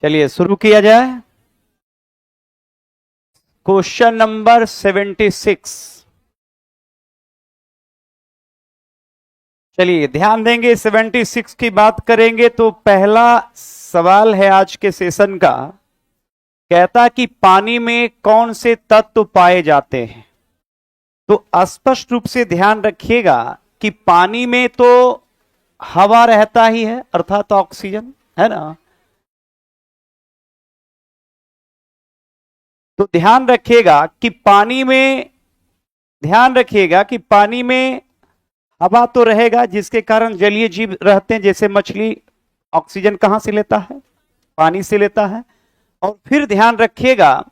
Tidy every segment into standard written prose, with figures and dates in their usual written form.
चलिए शुरू किया जाए। Question number 76। चलिए ध्यान देंगे, 76 की बात करेंगे तो पहला सवाल है आज के सेशन का। कहता कि पानी में कौन से तत्व पाए जाते हैं। तो स्पष्ट रूप से ध्यान रखिएगा कि पानी में तो हवा रहता ही है, अर्थात ऑक्सीजन है ना। तो ध्यान रखिएगा कि पानी में हवा तो रहेगा, जिसके कारण जलीय जीव रहते हैं। जैसे मछली ऑक्सीजन कहां से लेता है? पानी से लेता है। और फिर ध्यान रखिएगा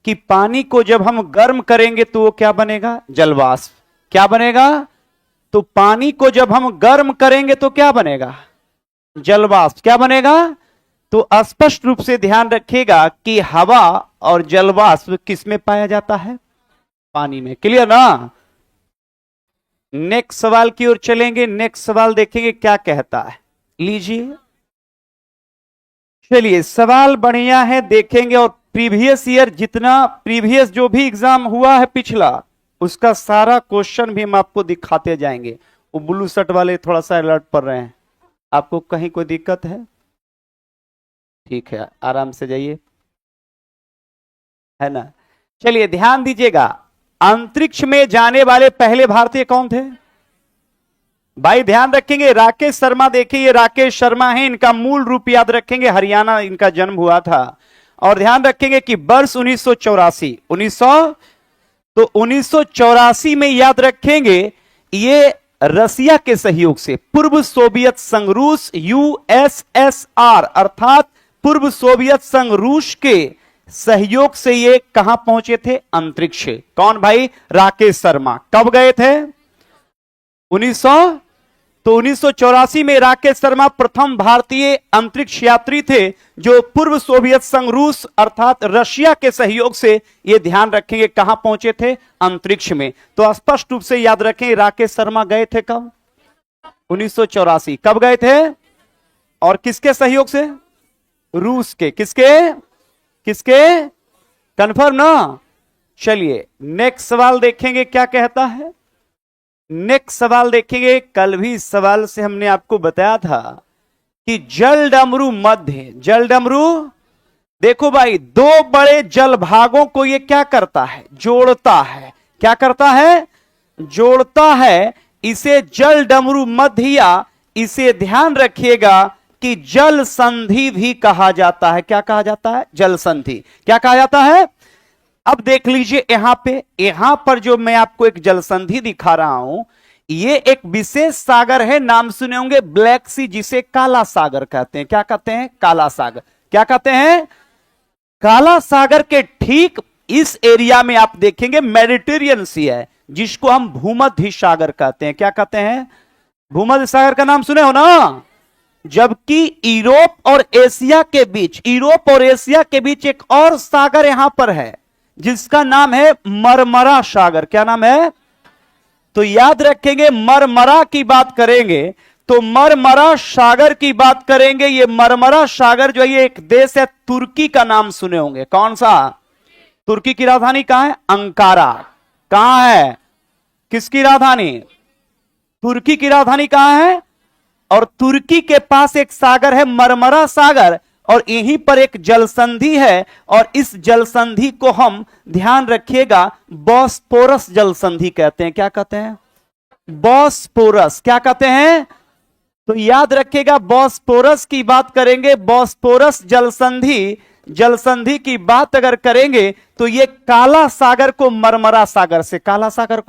कि पानी को जब हम गर्म करेंगे तो वो क्या बनेगा? जलवाष्प। क्या बनेगा? तो पानी को जब हम गर्म करेंगे तो क्या बनेगा? जलवाष्प। क्या बनेगा? तो स्पष्ट रूप से ध्यान रखिएगा कि हवा और जलवाष्प किस में पाया जाता है? पानी में। क्लियर ना? नेक्स्ट सवाल की ओर चलेंगे। नेक्स्ट सवाल देखेंगे क्या कहता है। लीजिए, चलिए सवाल बढ़िया है, देखेंगे। और प्रीवियस ईयर प्रीवियस जो भी एग्जाम हुआ है पिछला, उसका सारा क्वेश्चन भी हम आपको दिखाते जाएंगे। वो ब्लू शर्ट वाले थोड़ा सा अलर्ट पर रहे हैं। आपको कहीं कोई दिक्कत है? ठीक है, आराम से जाइए, है ना। चलिए ध्यान दीजिएगा, अंतरिक्ष में जाने वाले पहले भारतीय कौन थे? भाई ध्यान रखेंगे, राकेश शर्मा। देखिए ये राकेश शर्मा है, इनका मूल रूप याद रखेंगे, हरियाणा इनका जन्म हुआ था। और ध्यान रखेंगे कि वर्ष 1984 तो 1984 में याद रखेंगे, ये रसिया के सहयोग से पूर्व सोवियत संघ रूस यूएसएसआर अर्थात पूर्व सोवियत संघ रूस के सहयोग से ये कहां पहुंचे थे? अंतरिक्ष। कौन भाई? राकेश शर्मा। कब गए थे? 1984 में राकेश शर्मा प्रथम भारतीय अंतरिक्ष यात्री थे, जो पूर्व सोवियत संघ रूस अर्थात रशिया के सहयोग से, ये ध्यान रखेंगे, कहां पहुंचे थे? अंतरिक्ष में। तो स्पष्ट रूप से याद रखें, राकेश शर्मा गए थे कब? 1984। कब गए थे और किसके सहयोग से? रूस के। किसके? कंफर्म ना? चलिए नेक्स्ट सवाल देखेंगे क्या कहता है। नेक्स्ट सवाल देखेंगे। कल भी इस सवाल से हमने आपको बताया था कि जल डमरू देखो भाई, दो बड़े जल भागों को ये क्या करता है? जोड़ता है। क्या करता है? जोड़ता है। इसे जल डमरू मध्य, या इसे ध्यान रखिएगा कि जल संधि भी कहा जाता है। क्या कहा जाता है? जल संधि। क्या कहा जाता है? अब देख लीजिए यहां पर जो मैं आपको एक जल संधि दिखा रहा हूं, ये एक विशेष सागर है, नाम सुने होंगे ब्लैक सी, जिसे काला सागर कहते हैं। क्या कहते हैं? काला सागर। क्या कहते हैं? काला सागर के ठीक इस एरिया में आप देखेंगे मेडिटेरियन सी है, जिसको हम भूमध्य सागर कहते हैं। क्या कहते हैं? भूमध्य सागर का नाम सुने हो ना। जबकि यूरोप और एशिया के बीच एक और सागर यहां पर है, जिसका नाम है मरमरा सागर। क्या नाम है? तो याद रखेंगे, मरमरा की बात करेंगे तो मरमरा सागर की बात करेंगे। ये मरमरा सागर जो है, ये एक देश है, तुर्की का नाम सुने होंगे। कौन सा? तुर्की की राजधानी कहां है? अंकारा। कहां है? किसकी राजधानी? तुर्की की राजधानी कहां है? और तुर्की के पास एक सागर है, मरमरा सागर, और यहीं पर एक जलसंधि है। और इस जलसंधि को हम, ध्यान रखिएगा, बॉस्फोरस जलसंधि कहते हैं। क्या कहते हैं? बॉस्फोरस। क्या कहते हैं? तो याद रखिएगा, बॉस्फोरस की बात करेंगे, बॉस्फोरस जलसंधि की बात अगर करेंगे तो ये काला सागर को मरमरा सागर से, काला सागर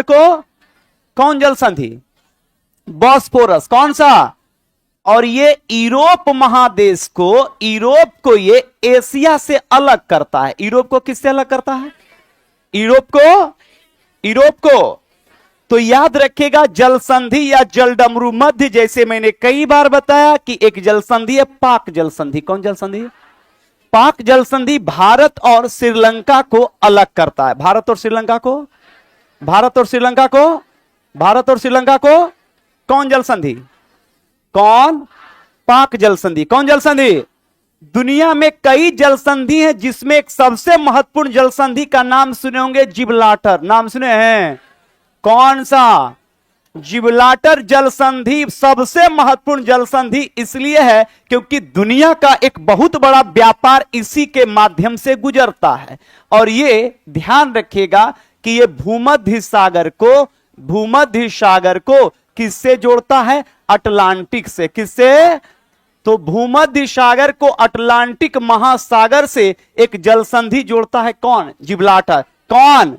को कौन जलसंधि? बॉस्फोरस। कौन सा? और ये यूरोप महादेश को, ये एशिया से अलग करता है। यूरोप को किससे अलग करता है? यूरोप को। तो याद रखिएगा, जलसंधि या जलडमरू मध्य, जैसे मैंने कई बार बताया कि एक जलसंधि है पाक जलसंधि। कौन जलसंधि? पाक जलसंधि भारत और श्रीलंका को अलग करता है। भारत और श्रीलंका को कौन जलसंधि? कौन? पाक जल संधि। कौन जल संधि? दुनिया में कई जल संधि हैं, जिसमें एक सबसे महत्वपूर्ण जल संधि का नाम सुने होंगे, जिब्राल्टर। नाम सुने हैं? कौन सा? जिब्राल्टर जल संधि सबसे महत्वपूर्ण जल संधि इसलिए है क्योंकि दुनिया का एक बहुत बड़ा व्यापार इसी के माध्यम से गुजरता है। और ये ध्यान रखिएगा कि ये भूमध्य सागर को किससे जोड़ता है? अटलांटिक से। किससे? तो भूमध्य सागर को अटलांटिक महासागर से एक जल संधि जोड़ता है। कौन? जिब्राल्टर। कौन?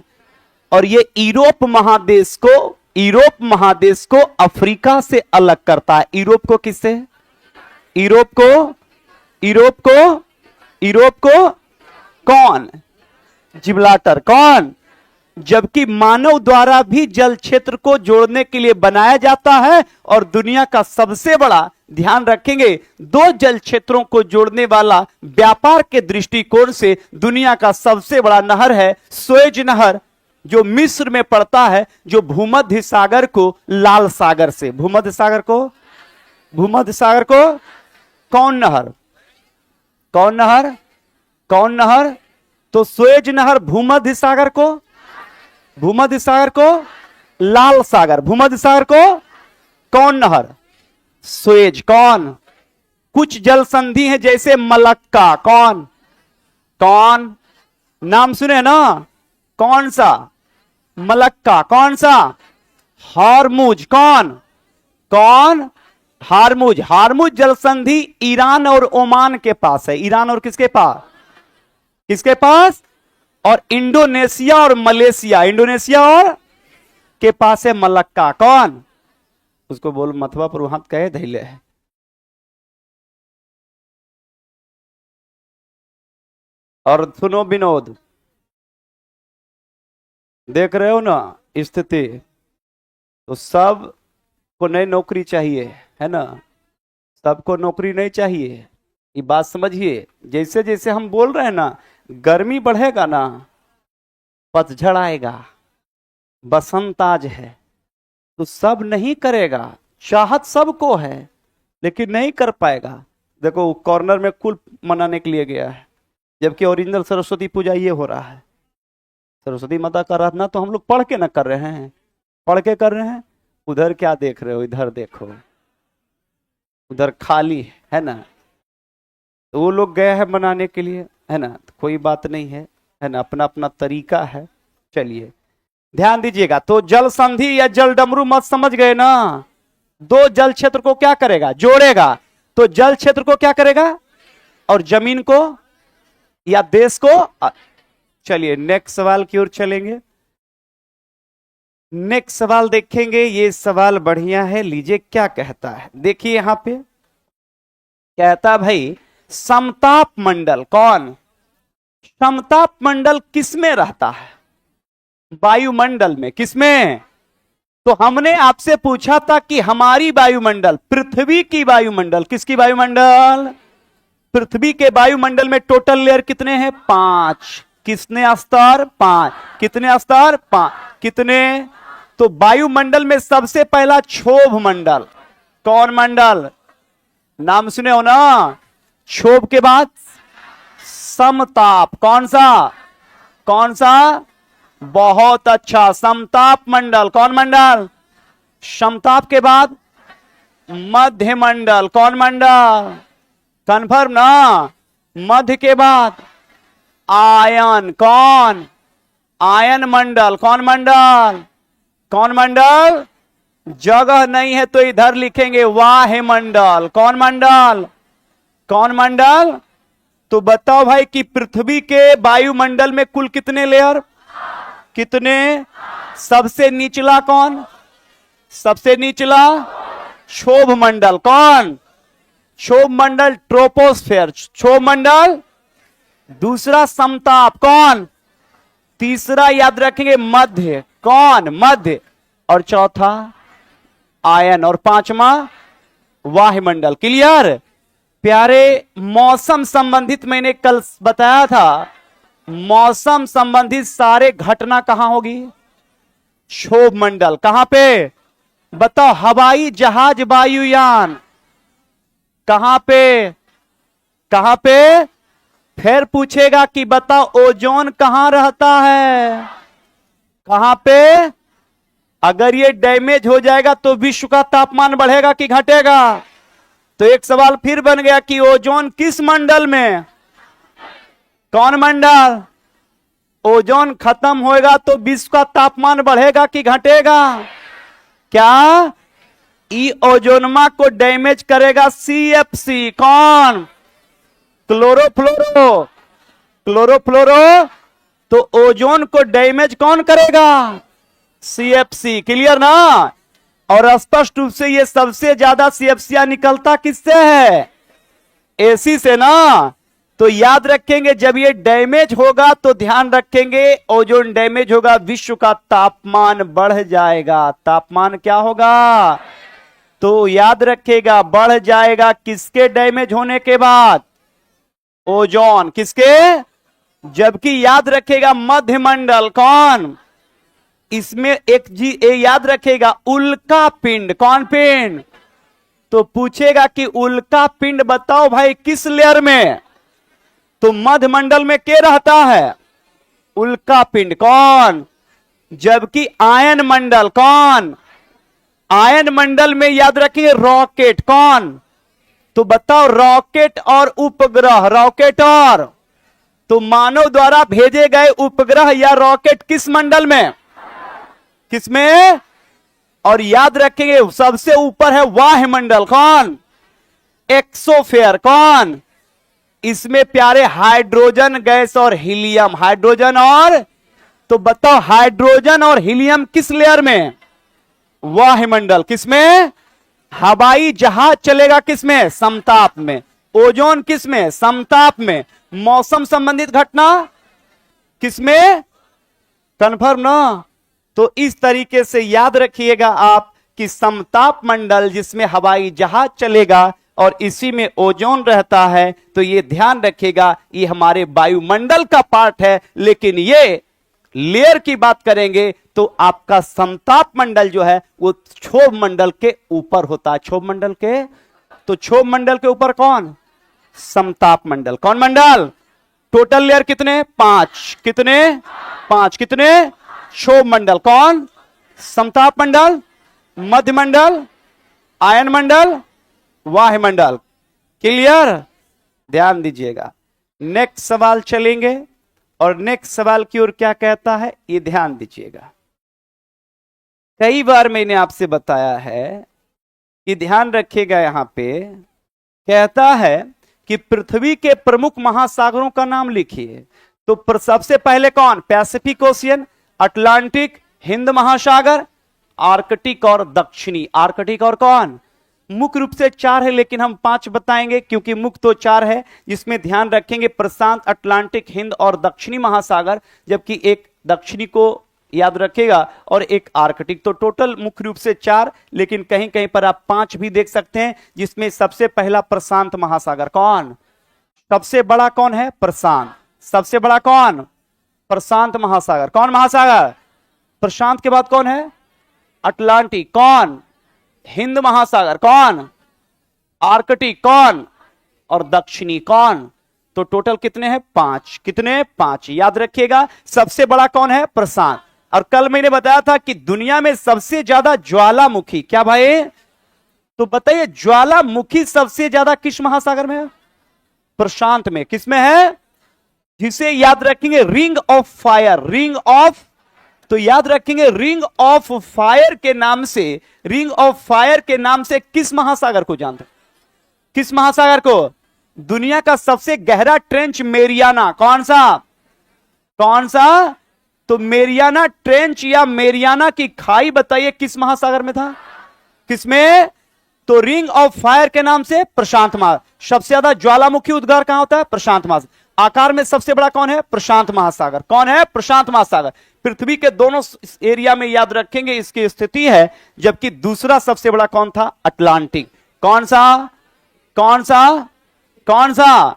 और ये यूरोप महादेश को अफ्रीका से अलग करता है। यूरोप को किससे? यूरोप को कौन? जिब्राल्टर। कौन? जबकि मानव द्वारा भी जल क्षेत्र को जोड़ने के लिए बनाया जाता है। और दुनिया का सबसे बड़ा, ध्यान रखेंगे, दो जल क्षेत्रों को जोड़ने वाला व्यापार के दृष्टिकोण से दुनिया का सबसे बड़ा नहर है सुएज नहर, जो मिस्र में पड़ता है, जो भूमध्य सागर को लाल सागर से, भूमध्य सागर को कौन नहर? तो सुएज नहर भूमध्य सागर को लाल सागर, भूमध्य सागर को कौन नहर? सुएज। कौन? कुछ जल संधि है जैसे मलक्का। कौन? नाम सुने ना? कौन सा? मलक्का। कौन सा? हार्मुज। कौन? हार्मुज जल संधि ईरान और ओमान के पास है। ईरान और किसके पास? और इंडोनेशिया और मलेशिया, के पास है मलक्का। कौन? उसको बोल मथवा पर हाथ कहे धैले है। और सुनो विनोद, देख रहे हो ना स्थिति, तो सब को नई नौकरी चाहिए, है ना? सबको नौकरी नहीं चाहिए। ये बात समझिए। जैसे जैसे हम बोल रहे हैं ना, गर्मी बढ़ेगा ना, पतझड़ आएगा, बसंत आज है, तो सब नहीं करेगा। चाहत सबको है लेकिन नहीं कर पाएगा। देखो कॉर्नर में कुल मनाने के लिए गया है, जबकि ओरिजिनल सरस्वती पूजा ये हो रहा है। सरस्वती माता का आराधना तो हम लोग पढ़ के ना कर रहे हैं, उधर क्या देख रहे हो? इधर देखो, उधर खाली है ना। तो वो लोग गए हैं मनाने के लिए, है ना? तो कोई बात नहीं है ना? अपना अपना तरीका है। चलिए ध्यान दीजिएगा। तो जल संधि या जल डमरू मत समझ गए ना? दो जल क्षेत्र को क्या करेगा? जोड़ेगा। तो जल क्षेत्र को क्या करेगा? और जमीन को या देश को। चलिए नेक्स्ट सवाल की ओर चलेंगे। नेक्स्ट सवाल देखेंगे। ये सवाल बढ़िया है, लीजिए क्या कहता है। देखिए यहां पे कहता भाई, समताप मंडल। कौन? समताप मंडल किसमें रहता है? वायुमंडल में। किसमें? तो हमने आपसे पूछा था कि हमारी वायुमंडल, पृथ्वी की वायुमंडल, किसकी वायुमंडल? पृथ्वी के वायुमंडल में टोटल लेयर कितने हैं? 5। किसने स्तर? 5। कितने स्तर? 5। कितने? तो वायुमंडल में सबसे पहला क्षोभ मंडल। कौन मंडल? नाम सुने हो ना? क्षोभ के बाद समताप। कौन सा? बहुत अच्छा, समताप मंडल। कौन मंडल? समताप के बाद मध्य मंडल। कौन मंडल? कन्फर्म ना? मध्य के बाद आयन। कौन? आयन मंडल। कौन मंडल? जगह नहीं है तो इधर लिखेंगे वायुमंडल। कौन मंडल? तो बताओ भाई कि पृथ्वी के वायुमंडल में कुल कितने लेयर? कितने? सबसे निचला कौन? सबसे निचला क्षोभ मंडल। कौन? क्षोभ मंडल ट्रोपोस्फेयर, क्षोभ मंडल। दूसरा समताप। कौन? तीसरा याद रखेंगे मध्य। कौन? मध्य। और चौथा आयन। और पांचवा वायुमंडल। क्लियर? प्यारे, मौसम संबंधित मैंने कल बताया था, मौसम संबंधित सारे घटना कहां होगी? क्षोभ मंडल। कहां पे? बताओ। हवाई जहाज, वायुयान, कहां पे, कहां पे? फिर पूछेगा कि बताओ ओजोन कहां रहता है, कहां पे? अगर ये डैमेज हो जाएगा तो विश्व का तापमान बढ़ेगा कि घटेगा? तो एक सवाल फिर बन गया कि ओजोन किस मंडल में, कौन मंडल? ओजोन खत्म होएगा तो विश्व का तापमान बढ़ेगा कि घटेगा? क्या? ई ओजोनमा को डैमेज करेगा सीएफसी, कौन? Chlorofluoro, chlorofluoro. तो ओजोन को डैमेज कौन करेगा? सीएफसी। क्लियर ना? और स्पष्ट रूप से ये सबसे ज्यादा सीएफसी निकलता किससे है? एसी से ना। तो याद रखेंगे जब ये डैमेज होगा तो ध्यान रखेंगे ओजोन डैमेज होगा, विश्व का तापमान बढ़ जाएगा। तापमान क्या होगा? तो याद रखेगा बढ़ जाएगा किसके डैमेज होने के बाद? ओजोन। किसके? जबकि याद रखेगा मध्यमंडल, कौन? इसमें एक जी याद रखेगा उल्का पिंड, कौन पिंड? तो पूछेगा कि उल्का पिंड बताओ भाई किस लेयर में? तो मध्यमंडल में क्या रहता है? उल्का पिंड, कौन? जबकि आयन मंडल, कौन? आयन मंडल में याद रखिए रॉकेट, कौन? तो बताओ रॉकेट और उपग्रह, रॉकेट और तो मानव द्वारा भेजे गए उपग्रह या रॉकेट किस मंडल में, किसमें? और याद रखेंगे सबसे ऊपर है वायुमंडल, कौन? एक्सोफेयर, कौन? इसमें प्यारे हाइड्रोजन गैस और हीलियम, हाइड्रोजन और तो बताओ हाइड्रोजन और हीलियम किस लेयर में? वायुमंडल। किसमें? हवाई जहाज चलेगा किसमें? समताप में। ओजोन किसमें? समताप में। मौसम संबंधित घटना किसमें? कन्फर्म ना? तो इस तरीके से याद रखिएगा आप कि समताप मंडल जिसमें हवाई जहाज चलेगा और इसी में ओजोन रहता है, तो ये ध्यान रखिएगा ये हमारे वायुमंडल का पार्ट है। लेकिन ये लेयर की बात करेंगे तो आपका समताप मंडल जो है वो क्षोभ मंडल के ऊपर होता है। क्षोभ मंडल के, तो क्षोभ मंडल के ऊपर कौन? समताप मंडल। कौन मंडल? टोटल लेयर कितने? 5। कितने? 5। कितने? क्षोभ मंडल। कौन? समताप मंडल, मध्य मंडल, आयन मंडल, वायुमंडल। क्लियर? ध्यान दीजिएगा। नेक्स्ट सवाल चलेंगे और नेक्स्ट सवाल की ओर क्या कहता है ये ध्यान दीजिएगा। कई बार मैंने आपसे बताया है कि ध्यान रखिएगा, यहां पे कहता है कि पृथ्वी के प्रमुख महासागरों का नाम लिखिए। तो सबसे पहले कौन? पैसिफिक ओशियन, अटलांटिक, हिंद महासागर, आर्कटिक और दक्षिणी। आर्कटिक और कौन? मुख्य रूप से 4 है लेकिन हम 5 बताएंगे क्योंकि मुख्य तो 4 है, जिसमें ध्यान रखेंगे प्रशांत, अटलांटिक, हिंद और दक्षिणी महासागर, जबकि एक दक्षिणी को याद रखेगा और एक आर्कटिक। तो टोटल मुख्य रूप से 4, लेकिन कहीं कहीं पर आप 5 भी देख सकते हैं, जिसमें सबसे पहला प्रशांत महासागर। कौन? सबसे बड़ा कौन है? प्रशांत। सबसे बड़ा कौन? प्रशांत महासागर। कौन महासागर? प्रशांत के बाद कौन है? अटलांटिक। कौन? हिंद महासागर। कौन? आर्कटिक। कौन? और दक्षिणी। कौन? तो टोटल कितने हैं? 5। कितने? 5। याद रखिएगा सबसे बड़ा कौन है? प्रशांत। और कल मैंने बताया था कि दुनिया में सबसे ज्यादा ज्वालामुखी, क्या भाई? तो बताइए ज्वालामुखी सबसे ज्यादा किस महासागर में है? प्रशांत में। किसमें है? जिसे याद रखेंगे ring of fire. Ring of, तो याद रखेंगे रिंग ऑफ फायर के नाम से, रिंग ऑफ फायर के नाम से किस महासागर को जानते? किस महासागर को? दुनिया का सबसे गहरा ट्रेंच मेरियाना। कौन सा? कौन सा? तो मेरियाना ट्रेंच या मेरियाना की खाई बताइए किस महासागर में था? किसमें? तो रिंग ऑफ फायर के नाम से प्रशांत महासागर। सबसे ज्यादा ज्वालामुखी उद्गार कहां होता है? प्रशांत महासागर। आकार में सबसे बड़ा कौन है? प्रशांत महासागर। कौन है? प्रशांत महासागर। पृथ्वी के दोनों एरिया में याद रखेंगे इसकी स्थिति है, जबकि दूसरा सबसे बड़ा कौन था? अटलांटिक। कौन सा? कौन सा? कौन सा?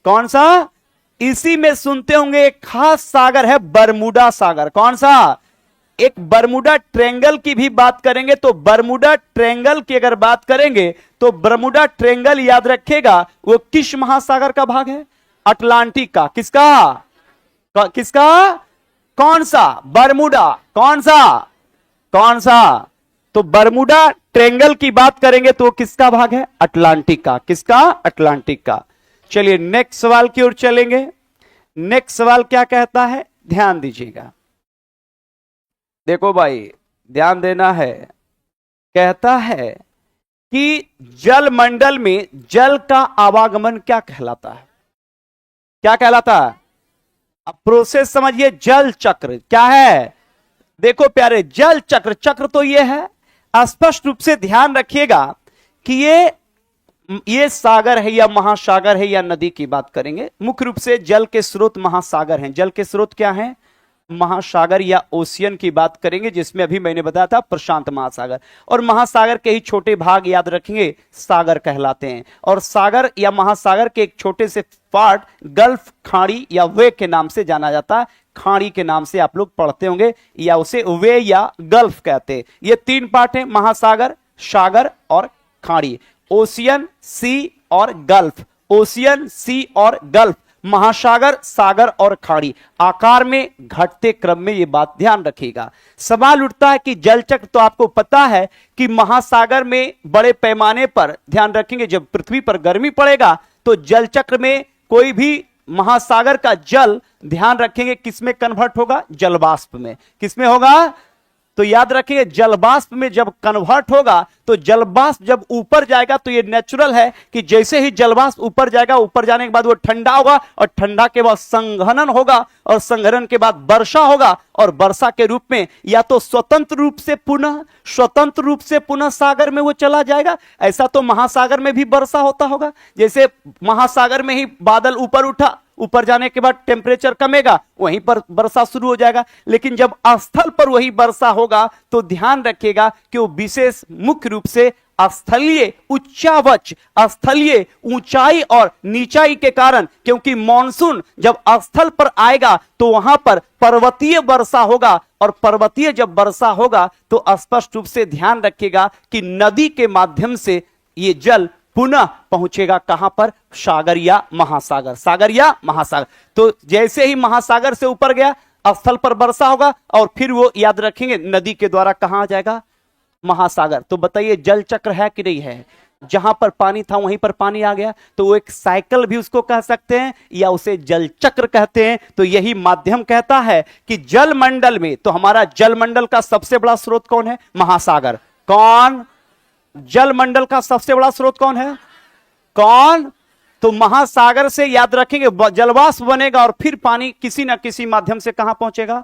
कौन सा? इसी में सुनते होंगे एक खास सागर है बरमूडा सागर। कौन सा? एक बरमुडा ट्रेंगल की भी बात करेंगे तो बरमुडा ट्रेंगल की अगर बात करेंगे तो बरमुडा ट्रेंगल याद रखेगा वो किस महासागर का भाग है? अटलांटिक का। किसका? किसका? कौन सा? बरमुडा। कौन सा? कौन सा? तो बरमुडा ट्रेंगल की बात करेंगे तो किसका भाग है? अटलांटिक का। किसका? अटलांटिक का। चलिए नेक्स्ट सवाल की ओर चलेंगे। नेक्स्ट सवाल क्या कहता है, ध्यान दीजिएगा। देखो भाई ध्यान देना है। कहता है कि जल मंडल में जल का आवागमन क्या कहलाता है? क्या कहलाता है? अब प्रोसेस समझिए। जल चक्र क्या है? देखो प्यारे, जल चक्र, चक्र तो ये है, स्पष्ट रूप से ध्यान रखिएगा कि ये सागर है या महासागर है या नदी की बात करेंगे। मुख्य रूप से जल के स्रोत महासागर हैं। जल के स्रोत क्या हैं? महासागर या ओशियन की बात करेंगे, जिसमें अभी मैंने बताया था प्रशांत महासागर। और महासागर के ही छोटे भाग याद रखेंगे सागर कहलाते हैं। और सागर या महासागर के एक छोटे से पार्ट गल्फ, खाड़ी या वे के नाम से जाना जाता है। खाड़ी के नाम से आप लोग पढ़ते होंगे या उसे वे या गल्फ कहते हैं। ये तीन पार्ट हैं, महासागर, सागर और खाड़ी। ओशियन, सी और गल्फ। ओशियन, सी और गल्फ, महासागर, सागर और खाड़ी। आकार में घटते क्रम में ये बात ध्यान रखिएगा। सवाल उठता है कि जल चक्र तो आपको पता है कि महासागर में बड़े पैमाने पर, ध्यान रखेंगे, जब पृथ्वी पर गर्मी पड़ेगा तो जल चक्र में कोई भी महासागर का जल, ध्यान रखेंगे, किसमें कन्वर्ट होगा? जलवाष्प में। किसमें होगा? तो याद रखिए जलवाष्प में जब कन्वर्ट होगा तो जलवाष्प जब ऊपर जाएगा तो ये नेचुरल है कि जैसे ही जलवाष्प ऊपर जाएगा, ऊपर जाने के बाद वो ठंडा होगा और ठंडा के बाद संघनन होगा और संघनन के बाद वर्षा होगा और वर्षा के रूप में या तो स्वतंत्र रूप से पुनः सागर में वो चला जाएगा। ऐसा तो महासागर में भी वर्षा होता होगा। जैसे महासागर में ही बादल ऊपर उठा, ऊपर जाने के बाद टेम्परेचर कमेगा, वहीं पर वर्षा शुरू हो जाएगा। लेकिन जब स्थल पर वही वर्षा होगा तो ध्यान रखिएगा कि वो विशेष मुख्य रूप से स्थलीय उच्चावच, स्थलीय ऊंचाई और नीचाई के कारण, क्योंकि मॉनसून जब स्थल पर आएगा तो वहां पर पर्वतीय वर्षा होगा और पर्वतीय जब वर्षा होगा तो स्पष्ट रूप से ध्यान रखिएगा कि नदी के माध्यम से ये जल पुनः पहुंचेगा कहां पर? सागर या महासागर। सागर या महासागर। तो जैसे ही महासागर से ऊपर गया स्थल पर वर्षा होगा और फिर वो याद रखेंगे नदी के द्वारा कहां आ जाएगा? महासागर। तो बताइए जल चक्र है कि नहीं है? जहां पर पानी था वहीं पर पानी आ गया, तो वो एक साइकिल भी उसको कह सकते हैं या उसे जल चक्र कहते हैं। तो यही माध्यम कहता है कि जल मंडल में, तो हमारा जल मंडल का सबसे बड़ा स्रोत कौन है? महासागर। कौन? जल मंडल का सबसे बड़ा स्रोत कौन है? कौन? तो महासागर से याद रखेंगे जलवाष्प बनेगा और फिर पानी किसी ना किसी माध्यम से कहां पहुंचेगा?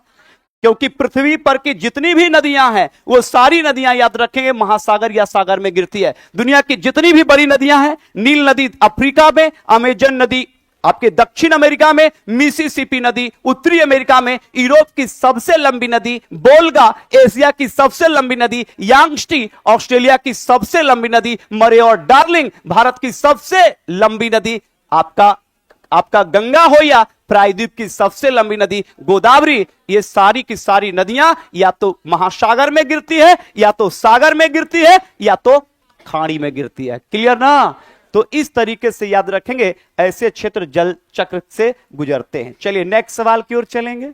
क्योंकि पृथ्वी पर की जितनी भी नदियां हैं वो सारी नदियां याद रखेंगे महासागर या सागर में गिरती है। दुनिया की जितनी भी बड़ी नदियां हैं, नील नदी अफ्रीका में, अमेजन नदी आपके दक्षिण अमेरिका में, मिसिसिपी नदी उत्तरी अमेरिका में, यूरोप की सबसे लंबी नदी वोल्गा एशिया की सबसे लंबी नदी, यांगस्टी ऑस्ट्रेलिया की सबसे लंबी नदी, मरे और डार्लिंग भारत की सबसे लंबी नदी, आपका गंगा हो या प्रायद्वीप की सबसे लंबी नदी गोदावरी, ये सारी की सारी नदियां या तो महासागर में गिरती है या तो सागर में गिरती है या तो खाड़ी में गिरती है। क्लियर ना? तो इस तरीके से याद रखेंगे ऐसे क्षेत्र जल चक्र से गुजरते हैं। चलिए नेक्स्ट सवाल की ओर चलेंगे।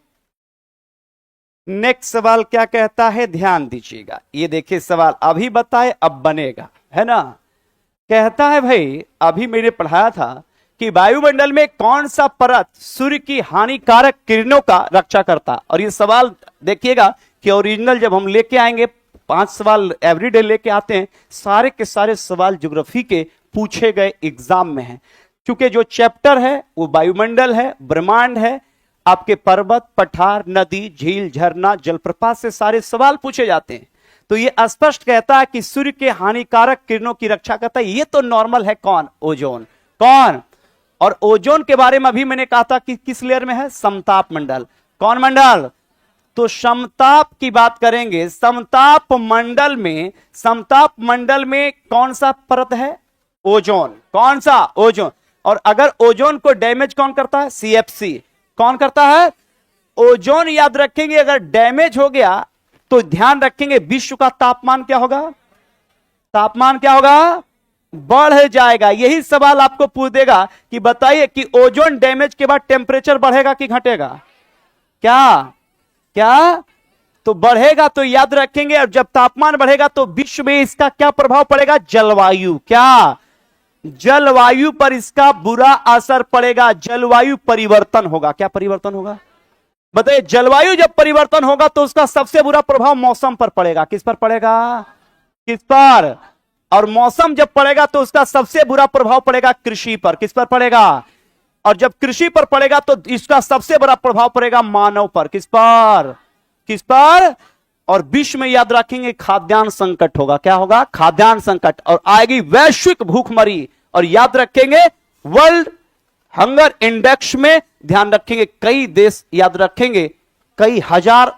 नेक्स्ट सवाल क्या कहता है, ध्यान दीजिएगा। ये देखिए सवाल अभी बताए अब बनेगा, है ना? कहता है भाई अभी मैंने पढ़ाया था कि वायुमंडल में कौन सा परत सूर्य की हानिकारक किरणों का रक्षा करता। और ये सवाल देखिएगा कि ओरिजिनल जब हम लेके आएंगे, 5 सवाल एवरीडे लेके आते हैं, सारे के सारे सवाल ज्योग्राफी के पूछे गए एग्जाम में हैं। क्योंकि जो चैप्टर है वो वायुमंडल है, ब्रह्मांड है, आपके पर्वत, पठार, नदी, झील, झरना, जलप्रपात से सारे सवाल पूछे जाते हैं। तो ये स्पष्ट कहता है कि सूर्य के हानिकारक किरणों की रक्षा करता है। ये तो नॉर्मल है। कौन? ओजोन। कौन? और ओजोन के बारे में अभी मैंने कहा था कि किस लेयर में है? समताप मंडल। कौन मंडल? तो समताप की बात करेंगे। समताप मंडल में कौन सा परत है? ओजोन। कौन सा? ओजोन। और अगर ओजोन को डैमेज कौन करता है? CFC। कौन करता है? ओजोन। याद रखेंगे अगर डैमेज हो गया तो ध्यान रखेंगे विश्व का तापमान क्या होगा, तापमान क्या होगा, बढ़ जाएगा। यही सवाल आपको पूछ देगा कि बताइए कि ओजोन डैमेज के बाद टेम्परेचर बढ़ेगा कि घटेगा, क्या क्या, तो बढ़ेगा। तो याद रखेंगे, और जब तापमान बढ़ेगा तो विश्व में इसका क्या प्रभाव पड़ेगा, जलवायु, क्या, जलवायु पर इसका बुरा असर पड़ेगा, जलवायु परिवर्तन होगा। क्या परिवर्तन होगा, बताइए। जलवायु जब परिवर्तन होगा तो उसका सबसे बुरा प्रभाव मौसम पर पड़ेगा। किस पर पड़ेगा, किस पर, और मौसम जब पड़ेगा तो उसका सबसे बुरा प्रभाव पड़ेगा कृषि पर। किस पर पड़ेगा, और जब कृषि पर पड़ेगा तो इसका सबसे बड़ा प्रभाव पड़ेगा मानव पर। किस पर, किस पर, और विश्व में याद रखेंगे खाद्यान्न संकट होगा। क्या होगा, खाद्यान्न संकट, और आएगी वैश्विक भूखमरी। और याद रखेंगे वर्ल्ड हंगर इंडेक्स में ध्यान रखेंगे कई देश, याद रखेंगे कई हजार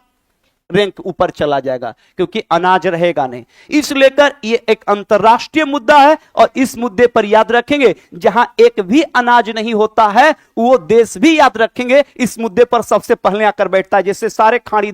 रैंक ऊपर चला जाएगा, क्योंकि अनाज रहेगा नहीं। इस लेकर यह एक अंतरराष्ट्रीय मुद्दा है, और इस मुद्दे पर याद रखेंगे जहां एक भी अनाज नहीं होता है वो देश भी याद रखेंगे इस मुद्दे पर सबसे पहले आकर बैठता है। जैसे सारे खाड़ी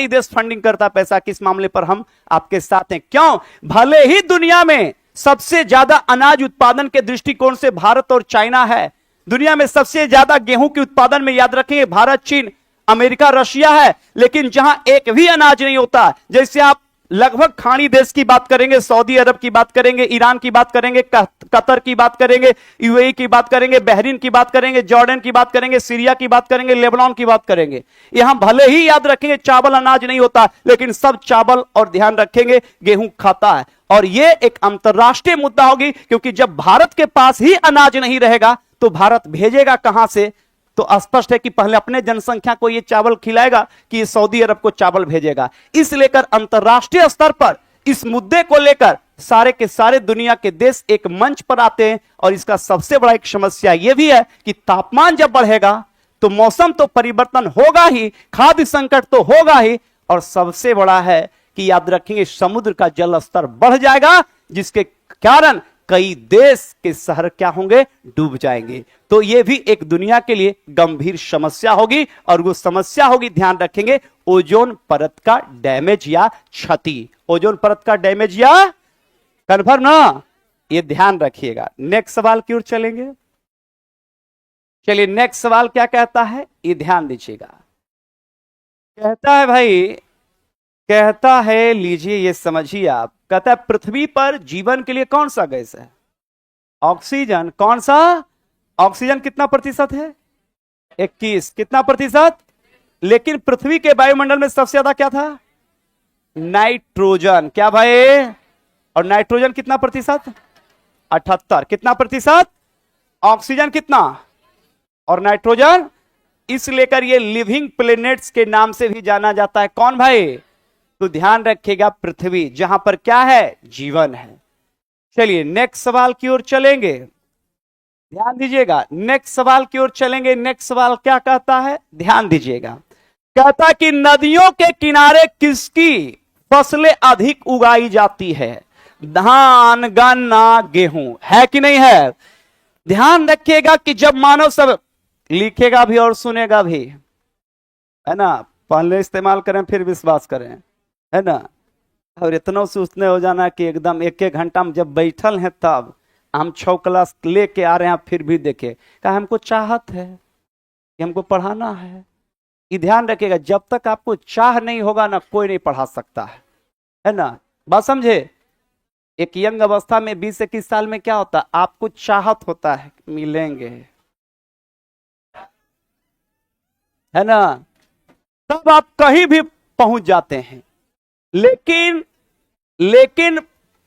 देश फंडिंग करता पैसा, किस मामले पर हम आपके साथ हैं। क्यों, भले ही दुनिया में सबसे ज्यादा अनाज उत्पादन के दृष्टिकोण से भारत और चाइना है, दुनिया में सबसे ज्यादा गेहूं के उत्पादन में याद रखेंगे भारत, चीन, अमेरिका, रशिया है, लेकिन जहां एक भी अनाज नहीं होता, जैसे आप लगभग खाड़ी देश की बात करेंगे, सऊदी अरब की बात करेंगे, ईरान की बात करेंगे, कतर की बात करेंगे, यूएई की बात करेंगे, बहरीन की बात करेंगे, जॉर्डन की बात करेंगे, सीरिया की बात करेंगे, लेबनान की बात करेंगे, यहां भले ही याद रखेंगे चावल अनाज नहीं होता, लेकिन सब चावल और ध्यान रखेंगे गेहूं खाता है। और यह एक अंतरराष्ट्रीय मुद्दा होगी, क्योंकि जब भारत के पास ही अनाज नहीं रहेगा तो भारत भेजेगा कहां से। तो स्पष्ट है कि पहले अपने जनसंख्या को यह चावल खिलाएगा कि ये सऊदी अरब को चावल भेजेगा। इस लेकर अंतरराष्ट्रीय स्तर पर इस मुद्दे को लेकर सारे के सारे दुनिया के देश एक मंच पर आते हैं, और इसका सबसे बड़ा एक समस्या यह भी है कि तापमान जब बढ़ेगा तो मौसम तो परिवर्तन होगा ही, खाद्य संकट तो होगा ही, और सबसे बड़ा है कि याद रखेंगे समुद्र का जल स्तर बढ़ जाएगा, जिसके कारण कई देश के शहर क्या होंगे, डूब जाएंगे। तो यह भी एक दुनिया के लिए गंभीर समस्या होगी, और वो समस्या होगी, ध्यान रखेंगे, ओजोन परत का डैमेज या क्षति। ओजोन परत का डैमेज या, कन्फर्म ना, ये ध्यान रखिएगा। नेक्स्ट सवाल की ओर चलेंगे। चलिए नेक्स्ट सवाल क्या कहता है, ये ध्यान दीजिएगा। कहता है भाई, कहता है, लीजिए ये समझिए आप, कहता है पृथ्वी पर जीवन के लिए कौन सा गैस है, ऑक्सीजन। कौन सा, ऑक्सीजन कितना प्रतिशत है, 21, कितना प्रतिशत। लेकिन पृथ्वी के वायुमंडल में सबसे ज्यादा क्या था, नाइट्रोजन। क्या भाई, और नाइट्रोजन कितना प्रतिशत, 78, कितना प्रतिशत, ऑक्सीजन कितना, और नाइट्रोजन। इस लेकर ये लिविंग प्लेनेट्स के नाम से भी जाना जाता है। कौन भाई, तो ध्यान रखिएगा पृथ्वी, जहां पर क्या है, जीवन है। चलिए नेक्स्ट सवाल की ओर चलेंगे, ध्यान दीजिएगा। नेक्स्ट सवाल की ओर चलेंगे। नेक्स्ट सवाल क्या कहता है, ध्यान दीजिएगा। कहता कि नदियों के किनारे किसकी फसलें अधिक उगाई जाती है, धान, गन्ना, गेहूं, है कि नहीं है। ध्यान रखिएगा कि जब मानव सब लिखेगा भी और सुनेगा भी, है ना, पहले इस्तेमाल करें फिर विश्वास करें, है ना, और इतना सोचने हो जाना कि एकदम एक एक घंटा में जब बैठल हैं तब हम 6 क्लास लेके आ रहे हैं, फिर भी देखे कहा हमको चाहत है कि हमको पढ़ाना है। ये ध्यान रखिएगा, जब तक आपको चाह नहीं होगा ना, कोई नहीं पढ़ा सकता है ना, बात समझे। एक यंग अवस्था में 20-21 साल में क्या होता है, आपको चाहत होता है मिलेंगे, है ना, तब आप कहीं भी पहुंच जाते हैं। लेकिन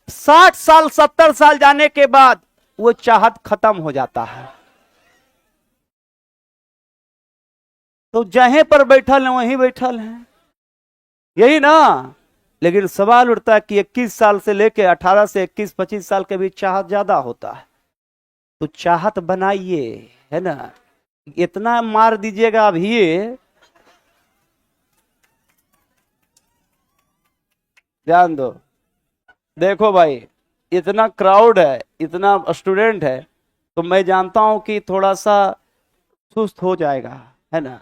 60 साल 70 साल जाने के बाद वो चाहत खत्म हो जाता है। तो जहीं पर बैठल हैं वहीं बैठल हैं, यही ना। लेकिन सवाल उठता है कि 21 साल से लेके 18 से 21-25 साल के बीच चाहत ज्यादा होता है, तो चाहत बनाइए, है ना। इतना मार दीजिएगा अभी, ध्यान दो। देखो भाई, इतना क्राउड है, इतना स्टूडेंट है, तो मैं जानता हूं कि थोड़ा सा सुस्त हो जाएगा, है ना,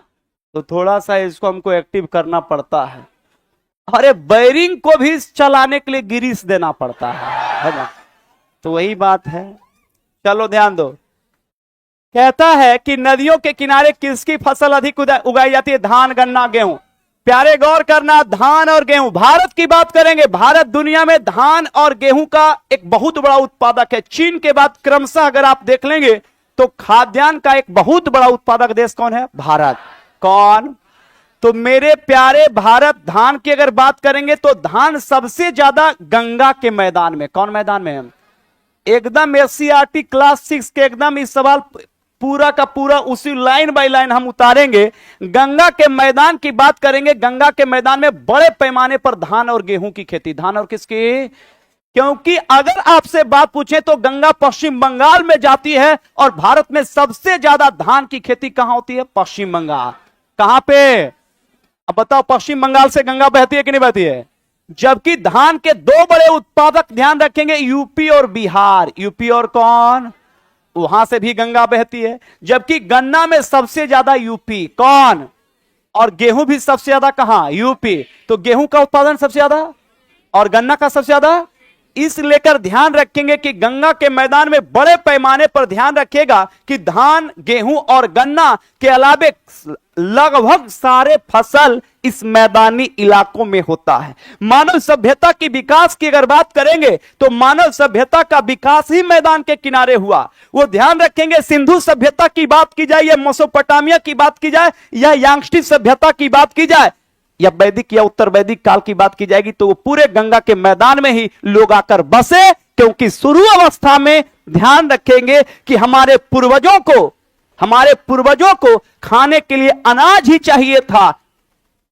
तो थोड़ा सा इसको हमको एक्टिव करना पड़ता है। अरे बैरिंग को भी चलाने के लिए ग्रीस देना पड़ता है ना। तो वही बात है। चलो ध्यान दो, कहता है कि नदियों के किनारे किसकी फसल अधिक उगाई जाती है? धान, गन्ना, गेहूं। प्यारे गौर करना, धान और गेहूं। भारत की बात करेंगे, भारत दुनिया में धान और गेहूं का एक बहुत बड़ा उत्पादक है। चीन के बाद क्रमशः अगर आप देख लेंगे तो खाद्यान्न का एक बहुत बड़ा उत्पादक देश कौन है? भारत। कौन? तो मेरे प्यारे भारत धान की अगर बात करेंगे तो धान सबसे ज्यादा गंगा के मैदान में। कौन मैदान में? एकदम एससीईआरटी क्लास 6 के एकदम इस सवाल पूरा का पूरा उसी लाइन बाय लाइन हम उतारेंगे। गंगा के मैदान की बात करेंगे, गंगा के मैदान में बड़े पैमाने पर धान और गेहूं की खेती। धान और किसकी? क्योंकि अगर आपसे बात पूछे तो गंगा पश्चिम बंगाल में जाती है और भारत में सबसे ज्यादा धान की खेती कहां होती है? पश्चिम बंगाल। कहां पे? अब बताओ, पश्चिम बंगाल से गंगा बहती है कि नहीं बहती है? जबकि धान के दो बड़े उत्पादक ध्यान रखेंगे, यूपी और बिहार। यूपी और कौन? वहां से भी गंगा बहती है। जबकि गन्ना में सबसे ज्यादा यूपी। कौन? और गेहूं भी सबसे ज्यादा कहां? यूपी। तो गेहूं का उत्पादन सबसे ज्यादा और गन्ना का सबसे ज्यादा। इस लेकर ध्यान रखेंगे कि गंगा के मैदान में बड़े पैमाने पर ध्यान रखेगा कि धान, गेहूं और गन्ना के अलावे लगभग सारे फसल इस मैदानी इलाकों में होता है। मानव सभ्यता की विकास की अगर बात करेंगे तो मानव सभ्यता का विकास ही मैदान के किनारे हुआ। वो ध्यान रखेंगे, सिंधु सभ्यता की बात की जाए या मेसोपोटामिया की बात की जाए या यांगस्टी सभ्यता की बात की जाए या वैदिक या उत्तर वैदिक काल की बात की जाएगी तो वो पूरे गंगा के मैदान में ही लोग आकर बसे। क्योंकि शुरू अवस्था में ध्यान रखेंगे कि हमारे पूर्वजों को खाने के लिए अनाज ही चाहिए था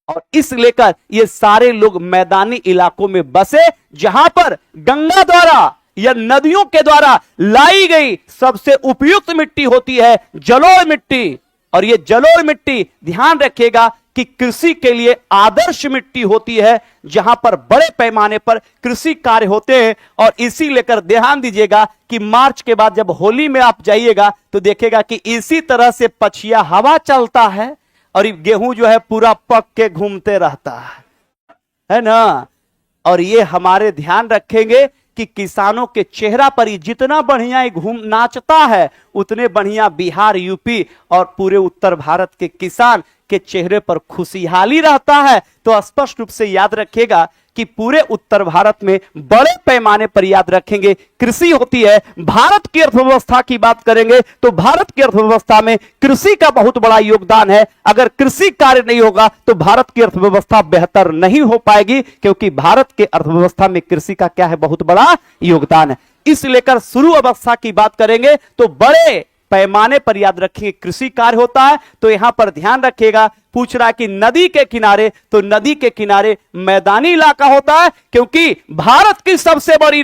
और इस लेकर ये सारे लोग मैदानी इलाकों में बसे, जहां पर गंगा द्वारा या नदियों के द्वारा लाई गई सबसे उपयुक्त मिट्टी होती है जलोढ़ मिट्टी। और ये जलोढ़ मिट्टी ध्यान रखेगा कि कृषि के लिए आदर्श मिट्टी होती है, जहां पर बड़े पैमाने पर कृषि कार्य होते हैं। और इसी लेकर ध्यान दीजिएगा कि मार्च के बाद जब होली में आप जाइएगा तो देखेगा कि इसी तरह से पछिया हवा चलता है और गेहूं जो है पूरा पक के घूमते रहता है ना। और ये हमारे ध्यान रखेंगे कि किसानों के चेहरा पर ही जितना बढ़िया घूम नाचता है उतने बढ़िया बिहार, यूपी और पूरे उत्तर भारत के किसान के चेहरे पर खुशहाली रहता है। तो स्पष्ट रूप से याद रखिएगा कि पूरे उत्तर भारत में बड़े पैमाने पर याद रखेंगे कृषि होती है। भारत की अर्थव्यवस्था की बात करेंगे तो भारत की अर्थव्यवस्था में कृषि का बहुत बड़ा योगदान है। अगर कृषि कार्य नहीं होगा तो भारत की अर्थव्यवस्था बेहतर नहीं हो पाएगी, क्योंकि भारत के अर्थव्यवस्था में कृषि का क्या है? बहुत बड़ा योगदान है। इस लेकर शुरू अवस्था की बात करेंगे तो बड़े पैमाने पर याद रखिए कृषि कार्य होता है। तो यहां पर ध्यान रखिएगा, पूछ रहा है कि नदी के किनारे, तो नदी के किनारे मैदानी इलाका होता है, क्योंकि भारत की सबसे बड़ी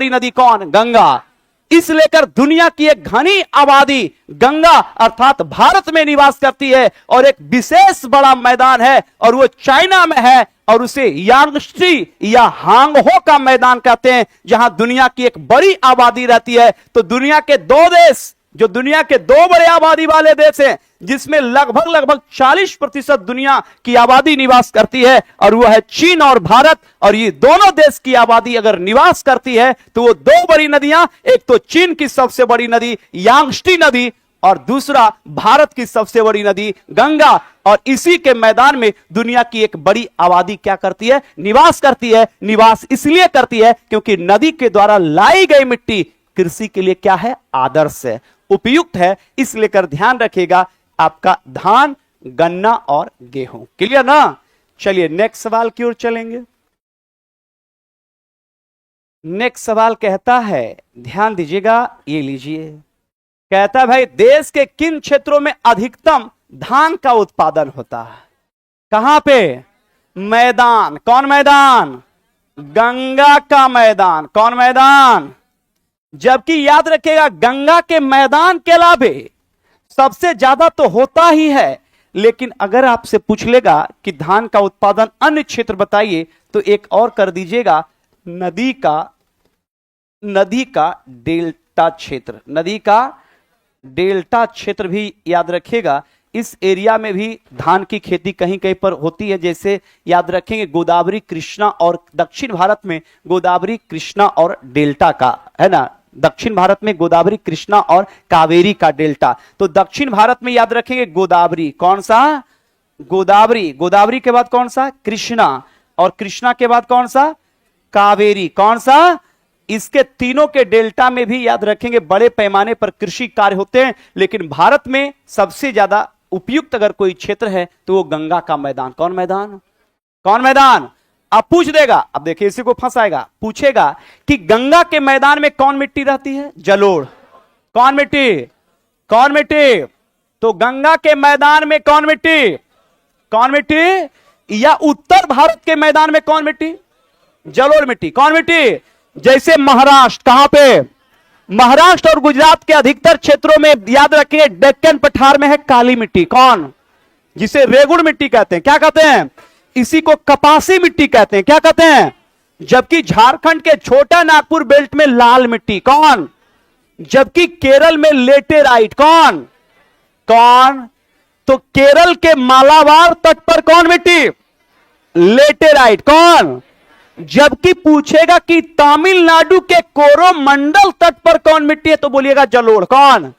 नदी कौन? गंगा। इस लेकर दुनिया की एक घनी आबादी गंगा अर्थात भारत में निवास करती है और एक विशेष बड़ा मैदान है और वो चाइना में है और उसे यांगस्टी या हांगहो का मैदान कहते हैं, जहां दुनिया की एक बड़ी आबादी रहती है। तो दुनिया के दो देश जो दुनिया के दो बड़े आबादी वाले देश हैं, जिसमें लगभग 40% दुनिया की आबादी निवास करती है, और वह है चीन और भारत। और ये दोनों देश की आबादी अगर निवास करती है तो वो दो बड़ी नदियां, एक तो चीन की सबसे बड़ी नदी यांगस्टी नदी और दूसरा भारत की सबसे बड़ी नदी गंगा। और इसी के मैदान में दुनिया की एक बड़ी आबादी क्या करती है? निवास करती है। निवास इसलिए करती है क्योंकि नदी के द्वारा लाई गई मिट्टी कृषि के लिए क्या है? आदर्श है, उपयुक्त है। इस लेकर ध्यान रखिएगा आपका धान, गन्ना और गेहूं। क्लियर ना? चलिए नेक्स्ट सवाल की ओर चलेंगे। नेक्स्ट सवाल कहता है, ध्यान दीजिएगा, ये लीजिए। कहता है भाई, देश के किन क्षेत्रों में अधिकतम धान का उत्पादन होता है? कहां पे? मैदान। कौन मैदान? गंगा का मैदान। कौन मैदान? जबकि याद रखिएगा गंगा के मैदान के अलावे सबसे ज्यादा तो होता ही है, लेकिन अगर आपसे पूछ लेगा कि धान का उत्पादन अन्य क्षेत्र बताइए तो एक और कर दीजिएगा, नदी का डेल्टा क्षेत्र। नदी का डेल्टा क्षेत्र भी याद रखिएगा, इस एरिया में भी धान की खेती कहीं कहीं पर होती है। जैसे याद रखेंगे गोदावरी कृष्णा, और दक्षिण भारत में गोदावरी कृष्णा और डेल्टा का, है ना, दक्षिण भारत में गोदावरी कृष्णा और कावेरी का डेल्टा। तो दक्षिण भारत में याद रखेंगे गोदावरी, कौन सा, गोदावरी, गोदावरी के बाद कौन सा, कृष्णा, और कृष्णा के बाद कौन सा, कावेरी, कौन सा, इसके तीनों के डेल्टा में भी याद रखेंगे बड़े पैमाने पर कृषि कार्य होते हैं। लेकिन भारत में सबसे ज्यादा उपयुक्त अगर कोई क्षेत्र है तो वो गंगा का मैदान। कौन मैदान, कौन मैदान, अब पूछ देगा, अब देखिए इसी को फंसाएगा, पूछेगा कि गंगा के मैदान में कौन मिट्टी रहती है, जलोढ़। कौन मिट्टी, कौन मिट्टी, तो गंगा के मैदान में कौन मिट्टी, कौन मिट्टी, या उत्तर भारत के मैदान में कौन मिट्टी, जलोढ़ मिट्टी। कौन मिट्टी, जैसे महाराष्ट्र, कहां पे, महाराष्ट्र और गुजरात के अधिकतर क्षेत्रों में याद रखिए डेक्कन पठार में है काली मिट्टी। कौन, जिसे रेगुड़ मिट्टी कहते हैं, क्या कहते हैं, इसी को कपासी मिट्टी कहते हैं, क्या कहते हैं। जबकि झारखंड के छोटा नागपुर बेल्ट में लाल मिट्टी। कौन, जबकि केरल में लेटेराइट। कौन, कौन, तो केरल के मालाबार तट पर कौन मिट्टी, लेटेराइट। कौन, जबकि पूछेगा कि तमिलनाडु के कोरोमंडल तट पर कौन मिट्टी है तो बोलिएगा जलोढ़। कौन,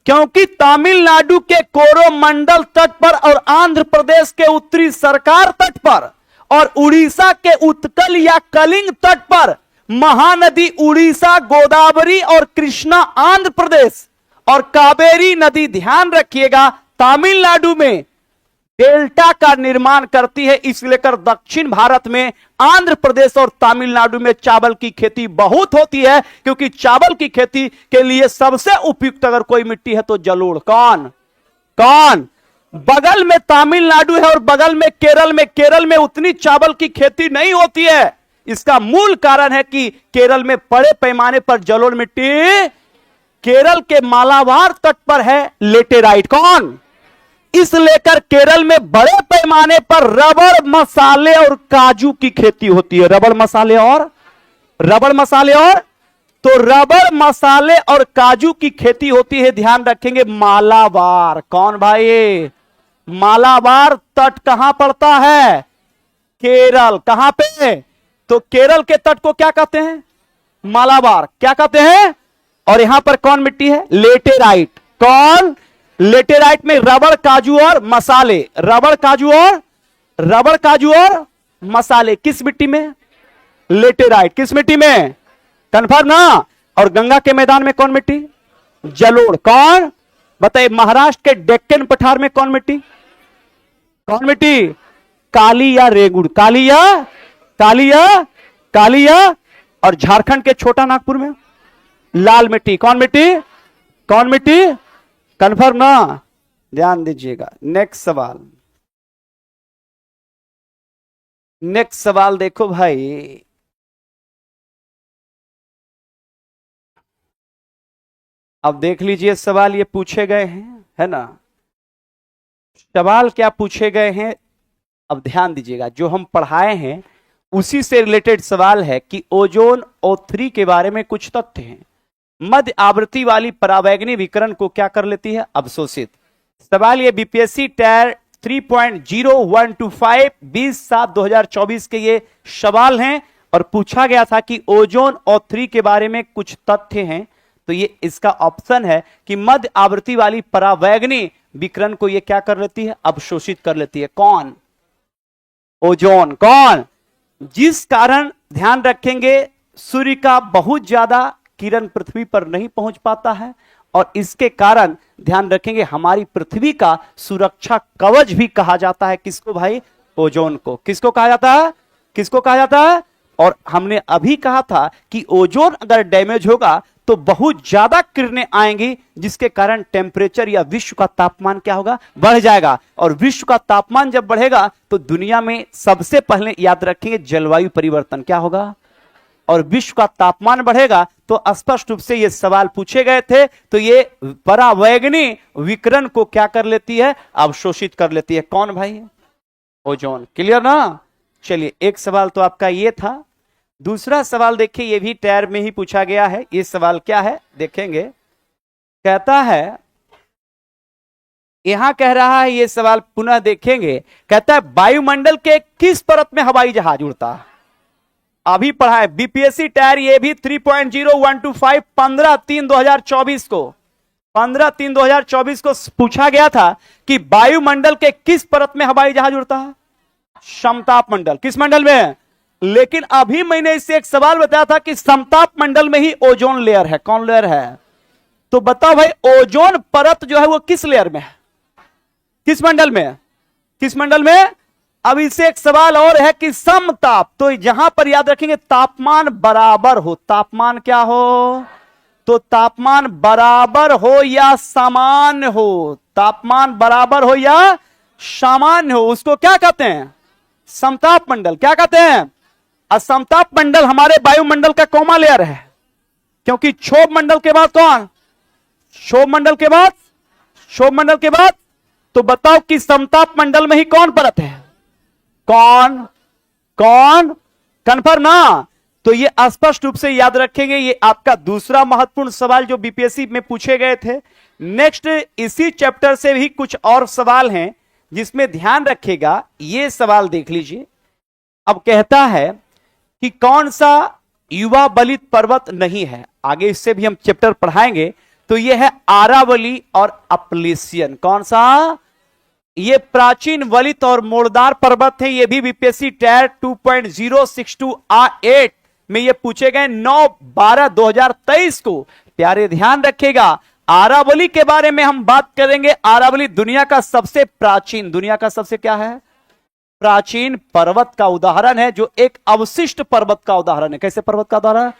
क्योंकि तमिलनाडु के कोरोमंडल तट पर और आंध्र प्रदेश के उत्तरी सरकार तट पर और उड़ीसा के उत्कल या कलिंग तट पर महानदी उड़ीसा, गोदावरी और कृष्णा आंध्र प्रदेश, और कावेरी नदी ध्यान रखिएगा तमिलनाडु में डेल्टा का निर्माण करती है। इसलिए कर दक्षिण भारत में आंध्र प्रदेश और तमिलनाडु में चावल की खेती बहुत होती है, क्योंकि चावल की खेती के लिए सबसे उपयुक्त अगर कोई मिट्टी है तो जलोढ़। कौन, कौन, बगल में तमिलनाडु है और बगल में केरल में उतनी चावल की खेती नहीं होती है। इसका मूल कारण है कि केरल में बड़े पैमाने पर जलोढ़ मिट्टी, केरल के मालाबार तट पर है लेटेराइट। कौन, इस लेकर केरल में बड़े पैमाने पर रबड़, मसाले और काजू की खेती होती है। रबड़ मसाले और तो रबड़, मसाले और काजू की खेती होती है। ध्यान रखेंगे मालाबार। कौन भाई, मालाबार तट कहां पड़ता है, केरल। कहां पे, तो केरल के तट को क्या कहते हैं, मालाबार, क्या कहते हैं। और यहां पर कौन मिट्टी है, लेटेराइट। कौन, लेटेराइट में रबड़, काजू और मसाले, रबड़ काजू और मसाले किस मिट्टी में, लेटेराइट। किस मिट्टी में, कंफर्म ना। और गंगा के मैदान में कौन मिट्टी, जलोढ़। कौन, बताइए महाराष्ट्र के डेक्कन पठार में कौन मिट्टी, कौन मिट्टी, काली या रेगुड़, काली या और झारखंड के छोटा नागपुर में लाल मिट्टी। कौन मिट्टी, कौन मिट्टी, कंफर्म ना। ध्यान दीजिएगा। नेक्स्ट सवाल देखो भाई, अब देख लीजिए सवाल ये पूछे गए हैं, है ना। सवाल क्या पूछे गए हैं, अब ध्यान दीजिएगा। जो हम पढ़ाए हैं उसी से रिलेटेड सवाल है कि ओजोन O3 के बारे में कुछ तथ्य हैं। मध्य आवृत्ति वाली परावैंगनी विकिरण को क्या कर लेती है, अवशोषित। सवाल ये बीपीएससी टायर 3.0125 20/7/2024 के ये सवाल हैं और पूछा गया था कि ओजोन O3 के बारे में कुछ तथ्य हैं। तो ये इसका ऑप्शन है कि मध्य आवृत्ति वाली परावैंगनी विकिरण को ये क्या कर लेती है, अवशोषित कर लेती है। कौन, ओजोन। कौन, जिस कारण ध्यान रखेंगे सूर्य का बहुत ज्यादा किरण पृथ्वी पर नहीं पहुंच पाता है, और इसके कारण ध्यान रखेंगे हमारी पृथ्वी का सुरक्षा कवच भी कहा जाता है। किसको भाई, ओजोन को। किसको कहा जाता है, किसको कहा जाता है। और हमने अभी कहा था कि ओजोन अगर डैमेज होगा तो बहुत ज्यादा किरणें आएंगी, जिसके कारण टेम्परेचर या विश्व का तापमान क्या होगा, बढ़ जाएगा। और विश्व का तापमान जब बढ़ेगा तो दुनिया में सबसे पहले याद रखेंगे जलवायु परिवर्तन क्या होगा, और विश्व का तापमान बढ़ेगा। तो स्पष्ट रूप से ये सवाल पूछे गए थे। तो ये परावैंगनी विकिरण को क्या कर लेती है, अवशोषित कर लेती है। कौन भाई, ओजोन। क्लियर ना। चलिए एक सवाल तो आपका ये था। दूसरा सवाल देखिए, ये भी टायर में ही पूछा गया है। ये सवाल क्या है देखेंगे, कहता है यहां कह रहा है, ये सवाल पुनः देखेंगे, कहता है वायुमंडल के किस परत में हवाई जहाज उड़ता है? अभी पढ़ा है बीपीएससी टायर, ये भी 3.0125 15/3/2024 को 15/3/2024 को पूछा गया था कि वायुमंडल के किस परत में हवाई जहाज उड़ता है? समताप मंडल। किस मंडल में? लेकिन अभी मैंने इससे एक सवाल बताया था कि समताप मंडल में ही ओजोन लेयर है। कौन लेयर है? तो बताओ भाई, ओजोन परत जो है वो किस लेयर में है? किस मंडल में? किस मंडल में? अब इससे एक सवाल और है कि समताप, तो जहां पर याद रखेंगे तापमान बराबर हो, तापमान क्या हो? तो तापमान बराबर हो या समान हो, तापमान बराबर हो या सामान्य हो, उसको क्या कहते हैं? समताप मंडल। क्या कहते हैं? असमताप मंडल हमारे वायुमंडल का कौमा लेयर है, क्योंकि क्षोभ मंडल के बाद कौन? क्षोभ मंडल के बाद, क्षोभ मंडल के बाद। तो बताओ कि समताप मंडल में ही कौन परत है? कौन? कौन? कन्फर्म ना? तो ये स्पष्ट रूप से याद रखेंगे। ये आपका दूसरा महत्वपूर्ण सवाल जो बीपीएससी में पूछे गए थे। नेक्स्ट इसी चैप्टर से भी कुछ और सवाल हैं जिसमें ध्यान रखेगा। ये सवाल देख लीजिए। अब कहता है कि कौन सा युवा बलित पर्वत नहीं है? आगे इससे भी हम चैप्टर पढ़ाएंगे। तो यह है आरावली और अपलेशियन। कौन सा? ये प्राचीन वलित और मोड़दार पर्वत है। ये भी बीपीएससी टायर 2.062A8 में ये पूछे गए 9/12/2023 को। प्यारे ध्यान रखेगा, आरावली के बारे में हम बात करेंगे। आरावली दुनिया का सबसे प्राचीन, दुनिया का सबसे क्या है? प्राचीन पर्वत का उदाहरण है, जो एक अवशिष्ट पर्वत का उदाहरण है। कैसे पर्वत का उदाहरण?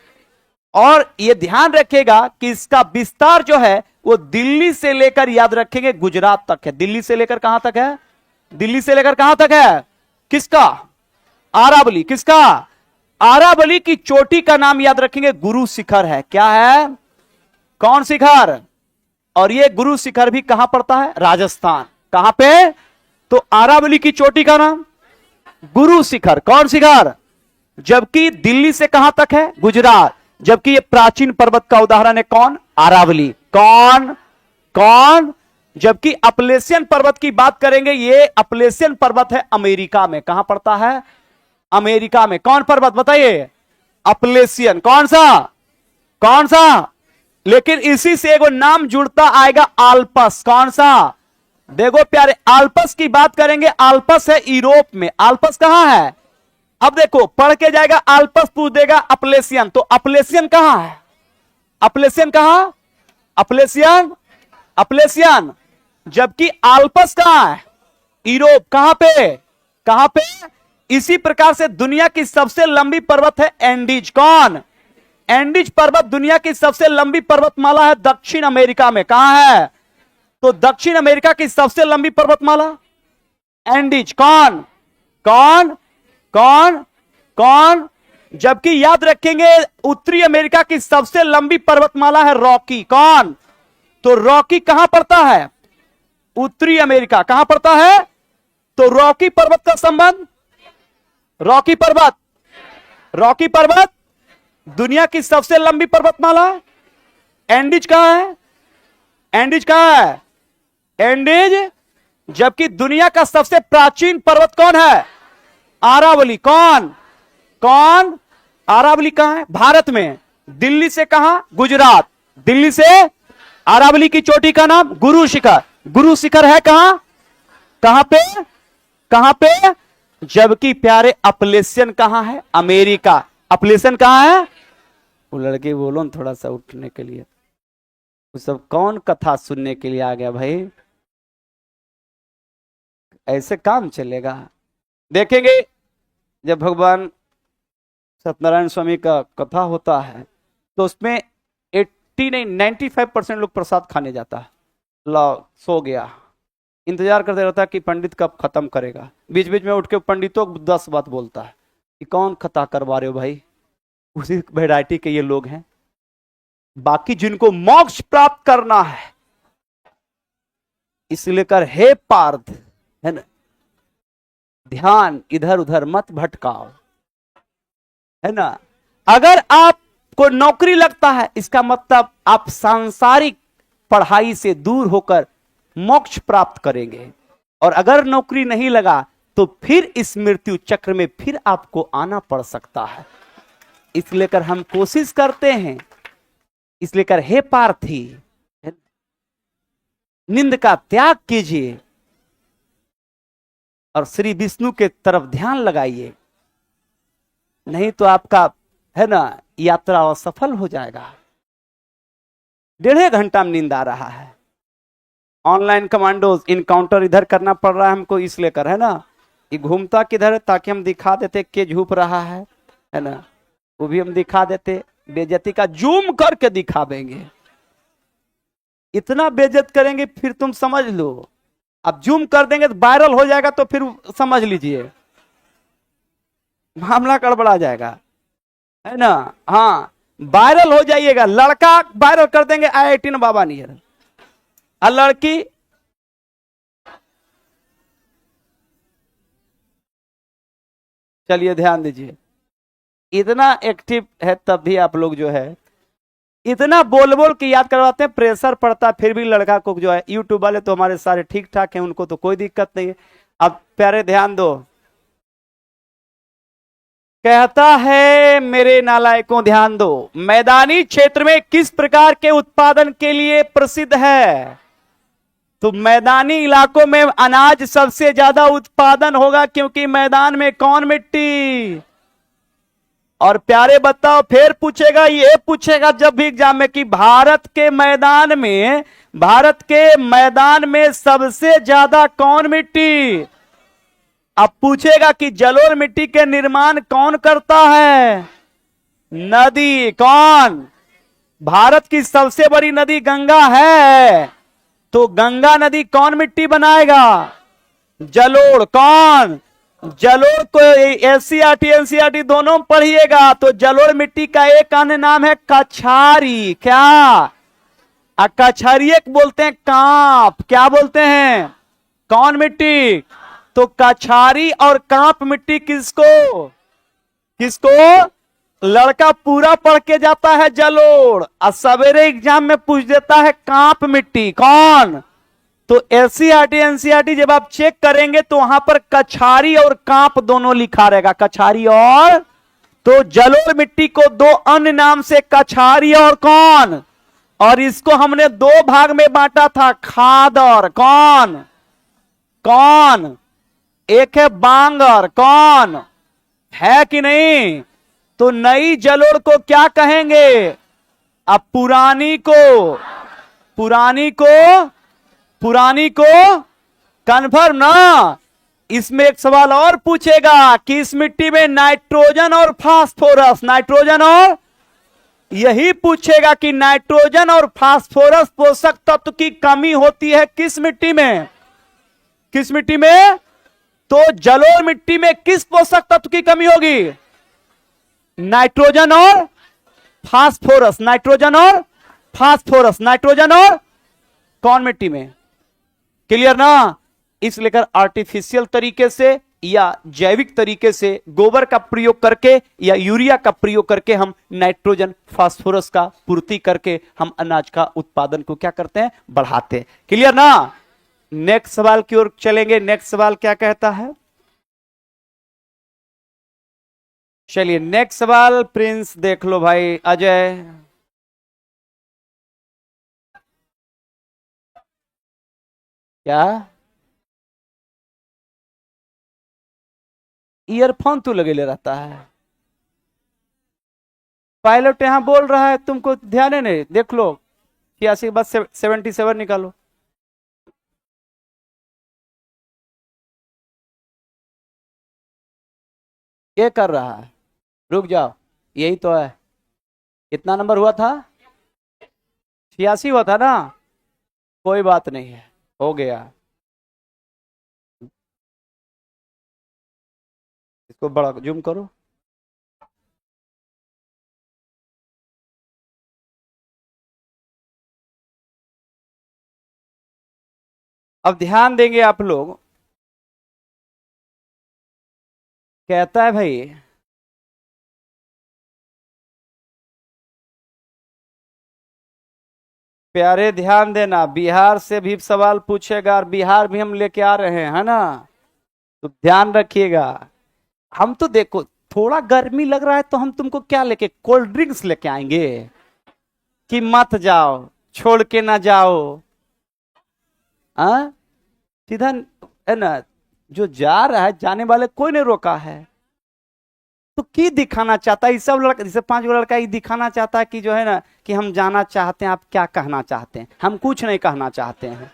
और यह ध्यान रखेगा कि इसका विस्तार जो है वो दिल्ली से लेकर, याद रखेंगे, गुजरात तक है। दिल्ली से लेकर कहां तक है? दिल्ली से लेकर कहां तक है? किसका? आरावली। किसका? आरावली की चोटी का नाम याद रखेंगे गुरु शिखर है। क्या है? कौन शिखर? और ये गुरु शिखर भी कहां पड़ता है? राजस्थान। कहां पे? तो आरावली की चोटी का नाम गुरु शिखर। कौन शिखर? जबकि दिल्ली से कहां तक है? गुजरात। जबकि ये प्राचीन पर्वत का उदाहरण है। कौन? आरावली। कौन? कौन? जबकि अपलेशियन पर्वत की बात करेंगे। ये अपलेशियन पर्वत है अमेरिका में। कहां पड़ता है? अमेरिका में। कौन पर्वत बताइए? अपलेशियन। कौन सा? कौन सा? लेकिन इसी से एगो नाम जुड़ता आएगा, आल्पस। कौन सा? देखो प्यारे, आल्पस की बात करेंगे। आल्पस है यूरोप में। आल्पस कहां है? अब देखो, पढ़ के जाएगा, आल्पस पूछ देगा अपलेशियन। तो अपलेशियन कहां है? अपलेशियन कहां? Appalachian, Appalachian. जबकि आल्पस कहां है? यूरोप। कहां पे? कहां पे? इसी प्रकार से दुनिया की सबसे लंबी पर्वत है एंडीज। कौन? एंडीज पर्वत दुनिया की सबसे लंबी पर्वतमाला है दक्षिण अमेरिका में। कहां है? तो दक्षिण अमेरिका की सबसे लंबी पर्वतमाला एंडीज। कौन? कौन? कौन? कौन? जबकि याद रखेंगे उत्तरी अमेरिका की सबसे लंबी पर्वतमाला है रॉकी। कौन? तो रॉकी कहां पड़ता है? उत्तरी अमेरिका। कहां पड़ता है? तो रॉकी पर्वत का संबंध, रॉकी पर्वत, रॉकी पर्वत दुनिया की सबसे लंबी पर्वतमाला। एंडीज कहां है? एंडीज कहां है? एंडीज। जबकि दुनिया का सबसे प्राचीन पर्वत कौन है? आरावली। कौन? कौन? आरावली कहां है? भारत में। दिल्ली से कहां? गुजरात। दिल्ली से आरावली की चोटी का नाम गुरु शिखर। गुरु शिखर है कहां? कहां पे? कहां पे? जबकि प्यारे अपलेशियन कहां है? अमेरिका। अपलेशियन कहां है? वो लड़के बोलो न थोड़ा सा उठने के लिए। वो सब कौन कथा सुनने के लिए आ गया भाई? ऐसे काम चलेगा? देखेंगे जब भगवान सत्यनारायण स्वामी का कथा होता है तो उसमें 95% लोग प्रसाद खाने जाता है। ला सो गया, इंतजार करते रहता है कि पंडित कब खत्म करेगा। बीच बीच में उठ के पंडितों को 10 बात बोलता है कि कौन कथा करवा रहे हो भाई। उसी वैरायटी के ये लोग हैं। बाकी जिनको मोक्ष प्राप्त करना है, इसलिए कर हे पार्थ, है ना, ध्यान इधर उधर मत भटकाओ, है ना। अगर आपको नौकरी लगता है, इसका मतलब आप सांसारिक पढ़ाई से दूर होकर मोक्ष प्राप्त करेंगे। और अगर नौकरी नहीं लगा तो फिर इस मृत्यु चक्र में फिर आपको आना पड़ सकता है। इसलिए कर हम कोशिश करते हैं, इसलिए कर हे पार्थी, निंद का त्याग कीजिए और श्री विष्णु के तरफ ध्यान लगाइए, नहीं तो आपका है ना यात्रा असफल हो जाएगा। 1.5 घंटा में नींद आ रहा है। ऑनलाइन कमांडोज इनकाउंटर इधर करना पड़ रहा है हमको, इसलिए कर है ना, ये घूमता किधर है ताकि हम दिखा देते के झूप रहा है ना, वो भी हम दिखा देते, बेइज्जती का जूम करके दिखा देंगे। इतना बेइज्जत करेंगे फिर तुम समझ लो, अब जूम कर देंगे तो वायरल हो जाएगा, तो फिर समझ लीजिए मामला गड़बड़ा जाएगा, है ना। हाँ, वायरल हो जाइएगा, लड़का वायरल कर देंगे IIT बाबा नियर, और लड़की चलिए ध्यान दीजिए, इतना एक्टिव है तब भी आप लोग जो है इतना बोल बोल के याद करवाते हैं, प्रेशर पड़ता फिर भी लड़का को जो है। यूट्यूब वाले तो हमारे सारे ठीक ठाक हैं, उनको तो कोई दिक्कत नहीं है। अब प्यारे ध्यान दो, कहता है मेरे नालायकों ध्यान दो, मैदानी क्षेत्र में किस प्रकार के उत्पादन के लिए प्रसिद्ध है? तो मैदानी इलाकों में अनाज सबसे ज्यादा उत्पादन होगा, क्योंकि मैदान में कौन मिट्टी। और प्यारे बताओ, फिर पूछेगा, ये पूछेगा जब भी एग्जाम में कि भारत के मैदान में सबसे ज्यादा कौन मिट्टी। अब पूछेगा कि जलोढ़ मिट्टी के निर्माण कौन करता है? नदी। कौन? भारत की सबसे बड़ी नदी गंगा है, तो गंगा नदी कौन मिट्टी बनाएगा? जलोढ़। कौन? जलोढ़ को SCRT दोनों पढ़िएगा, तो जलोढ़ मिट्टी का एक अन्य नाम है कछारी। क्या? कछारी बोलते हैं कांप। क्या बोलते हैं? कौन मिट्टी? तो कछारी और कांप मिट्टी किसको लड़का पूरा पढ़ के जाता है जलोढ़, और सवेरे एग्जाम में पूछ देता है कांप मिट्टी। कौन? तो SCRT जब आप चेक करेंगे तो वहां पर कछारी और कांप दोनों लिखा रहेगा, कछारी और। तो जलोढ़ मिट्टी को 2 अन्य नाम से, कछारी और कौन। और इसको हमने 2 भाग में बांटा था, खादर। कौन? एक है बांगर। कौन है कि नहीं? तो नई जलोढ़ को क्या कहेंगे? अब पुरानी को कन्फर्म ना। इसमें एक सवाल और पूछेगा कि इस मिट्टी में नाइट्रोजन और फास्फोरस, यही पूछेगा कि नाइट्रोजन और फास्फोरस पोषक तत्व की कमी होती है किस मिट्टी में? तो जलोढ़ मिट्टी में किस पोषक तत्व की कमी होगी? नाइट्रोजन और फास्फोरस। नाइट्रोजन और कौन मिट्टी में? क्लियर ना। इसलिए कर आर्टिफिशियल तरीके से या जैविक तरीके से गोबर का प्रयोग करके या यूरिया का प्रयोग करके हम नाइट्रोजन फास्फोरस का पूर्ति करके हम अनाज का उत्पादन को क्या करते हैं? बढ़ाते हैं। क्लियर ना। नेक्स्ट सवाल की ओर चलेंगे। नेक्स्ट सवाल क्या कहता है? चलिए नेक्स्ट सवाल प्रिंस देख लो भाई। अजय, क्या ईयरफोन तू लगे ले रहता है? पायलट यहां बोल रहा है, तुमको ध्यान है नहीं? देख लो 86 के बाद 77 निकालो। क्या कर रहा है? रुक जाओ, यही तो है। कितना नंबर हुआ था? 86 हुआ था ना। कोई बात नहीं है, हो गया। इसको बड़ा जूम करो। अब ध्यान देंगे आप लोग। कहता है भाई, प्यारे ध्यान देना, बिहार से भी सवाल पूछेगा और बिहार भी हम लेके आ रहे हैं, है ना, तो ध्यान रखिएगा। हम तो देखो थोड़ा गर्मी लग रहा है तो हम तुमको क्या लेके, कोल्ड ड्रिंक्स लेके आएंगे कि मत जाओ, छोड़ के ना जाओ। सीधा है ना, जो जा रहा है जाने वाले कोई नहीं रोका है, तो की दिखाना चाहता है, सब लड़का जैसे 5 लड़का ही दिखाना चाहता है कि जो है ना कि हम जाना चाहते हैं। आप क्या कहना चाहते हैं? हम कुछ नहीं कहना चाहते हैं।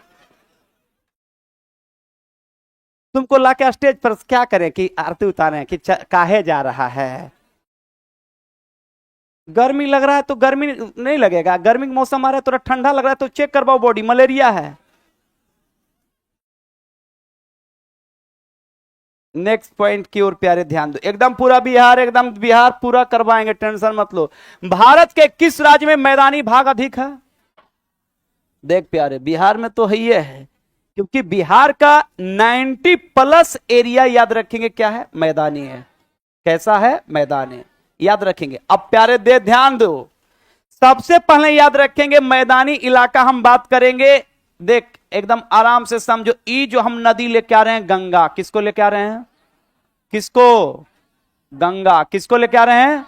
तुमको लाके स्टेज पर क्या करें कि आरती उतारें कि काहे जा रहा है? गर्मी लग रहा है तो गर्मी नहीं लगेगा, गर्मी का मौसम आ रहा है, थोड़ा ठंडा लग रहा है तो चेक करवाओ बॉडी, मलेरिया है। नेक्स्ट पॉइंट की ओर प्यारे ध्यान दो, एकदम पूरा बिहार, एकदम बिहार पूरा करवाएंगे, टेंशन मत लो। भारत के किस राज्य में मैदानी भाग अधिक है? देख प्यारे, बिहार में तो है, क्योंकि बिहार का 90+ एरिया याद रखेंगे क्या है? मैदानी है। कैसा है? मैदानी, याद रखेंगे। अब प्यारे दे ध्यान दो, सबसे पहले याद रखेंगे मैदानी इलाका हम बात करेंगे। देख एकदम आराम से समझो, ई जो हम नदी लेके आ रहे हैं गंगा, किसको लेके आ रहे हैं? किसको? गंगा। किसको लेके आ रहे हैं?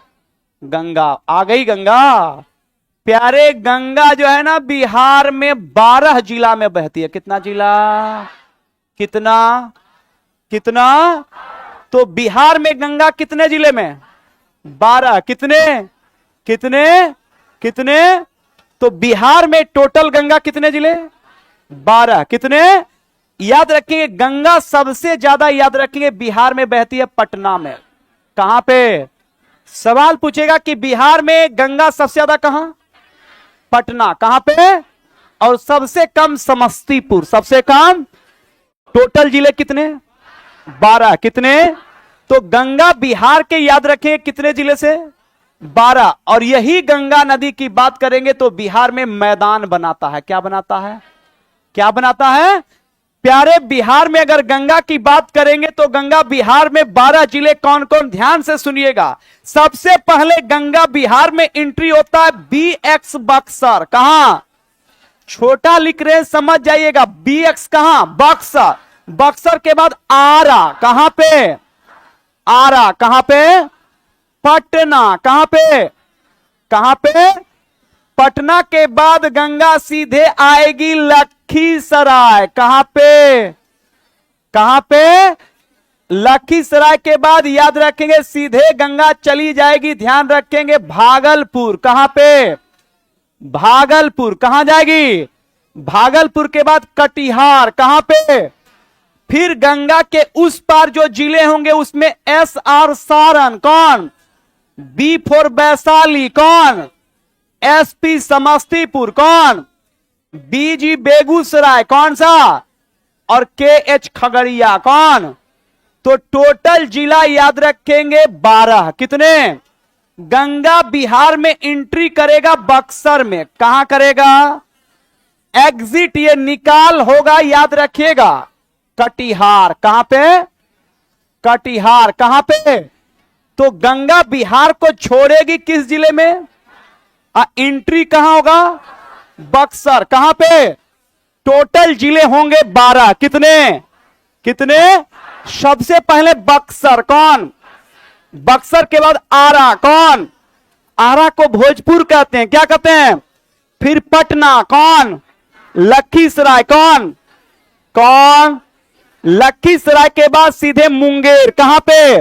गंगा। आ गई गंगा। प्यारे गंगा जो है ना बिहार में 12 जिला में बहती है। कितना जिला? कितना? कितना? तो बिहार में गंगा कितने जिले में? 12। कितने? कितने? कितने? तो बिहार में टोटल गंगा कितने जिले? 12। कितने? याद रखेंगे गंगा सबसे ज्यादा याद रखेंगे बिहार में बहती है पटना में। कहां पे? सवाल पूछेगा कि बिहार में गंगा सबसे ज्यादा कहां? पटना। कहां पे? और सबसे कम समस्तीपुर। सबसे कम। टोटल जिले कितने? 12। कितने? तो गंगा बिहार के याद रखें कितने जिले से? 12। और यही गंगा नदी की बात करेंगे तो बिहार में मैदान बनाता है। क्या बनाता है? क्या बनाता है? प्यारे बिहार में अगर गंगा की बात करेंगे तो गंगा बिहार में 12 जिले कौन कौन? ध्यान से सुनिएगा। सबसे पहले गंगा बिहार में एंट्री होता है BX बक्सर। कहां? छोटा लिख रहे हैं, समझ जाइएगा। BX कहां? बक्सर। बक्सर के बाद आरा। कहां पे? आरा। कहां पे? पटना। कहां पे? कहां पे? पटना के बाद गंगा सीधे आएगी लखीसराय। कहां पे? कहां पे? लखीसराय के बाद याद रखेंगे सीधे गंगा चली जाएगी, ध्यान रखेंगे, भागलपुर। कहां पे? भागलपुर। कहां जाएगी? भागलपुर के बाद कटिहार। कहां पे? फिर गंगा के उस पार जो जिले होंगे उसमें SR सारण। कौन? B for Vaishali. कौन? SP समस्तीपुर। कौन? BG बेगूसराय। कौन सा? और KH खगड़िया। कौन? तो टोटल जिला याद रखेंगे 12। कितने? गंगा बिहार में एंट्री करेगा बक्सर में। कहां करेगा? एग्जिट ये निकाल होगा, याद रखिएगा, कटिहार। कहां पे? कटिहार। कहां पे? तो गंगा बिहार को छोड़ेगी किस जिले में? एंट्री कहां होगा? बक्सर। कहां पे? टोटल जिले होंगे 12। कितने? कितने? सबसे पहले बक्सर। कौन? बक्सर के बाद आरा। कौन? आरा को भोजपुर कहते हैं। क्या कहते हैं? फिर पटना। कौन? लखीसराय। कौन? कौन? लखीसराय के बाद सीधे मुंगेर। कहां पे?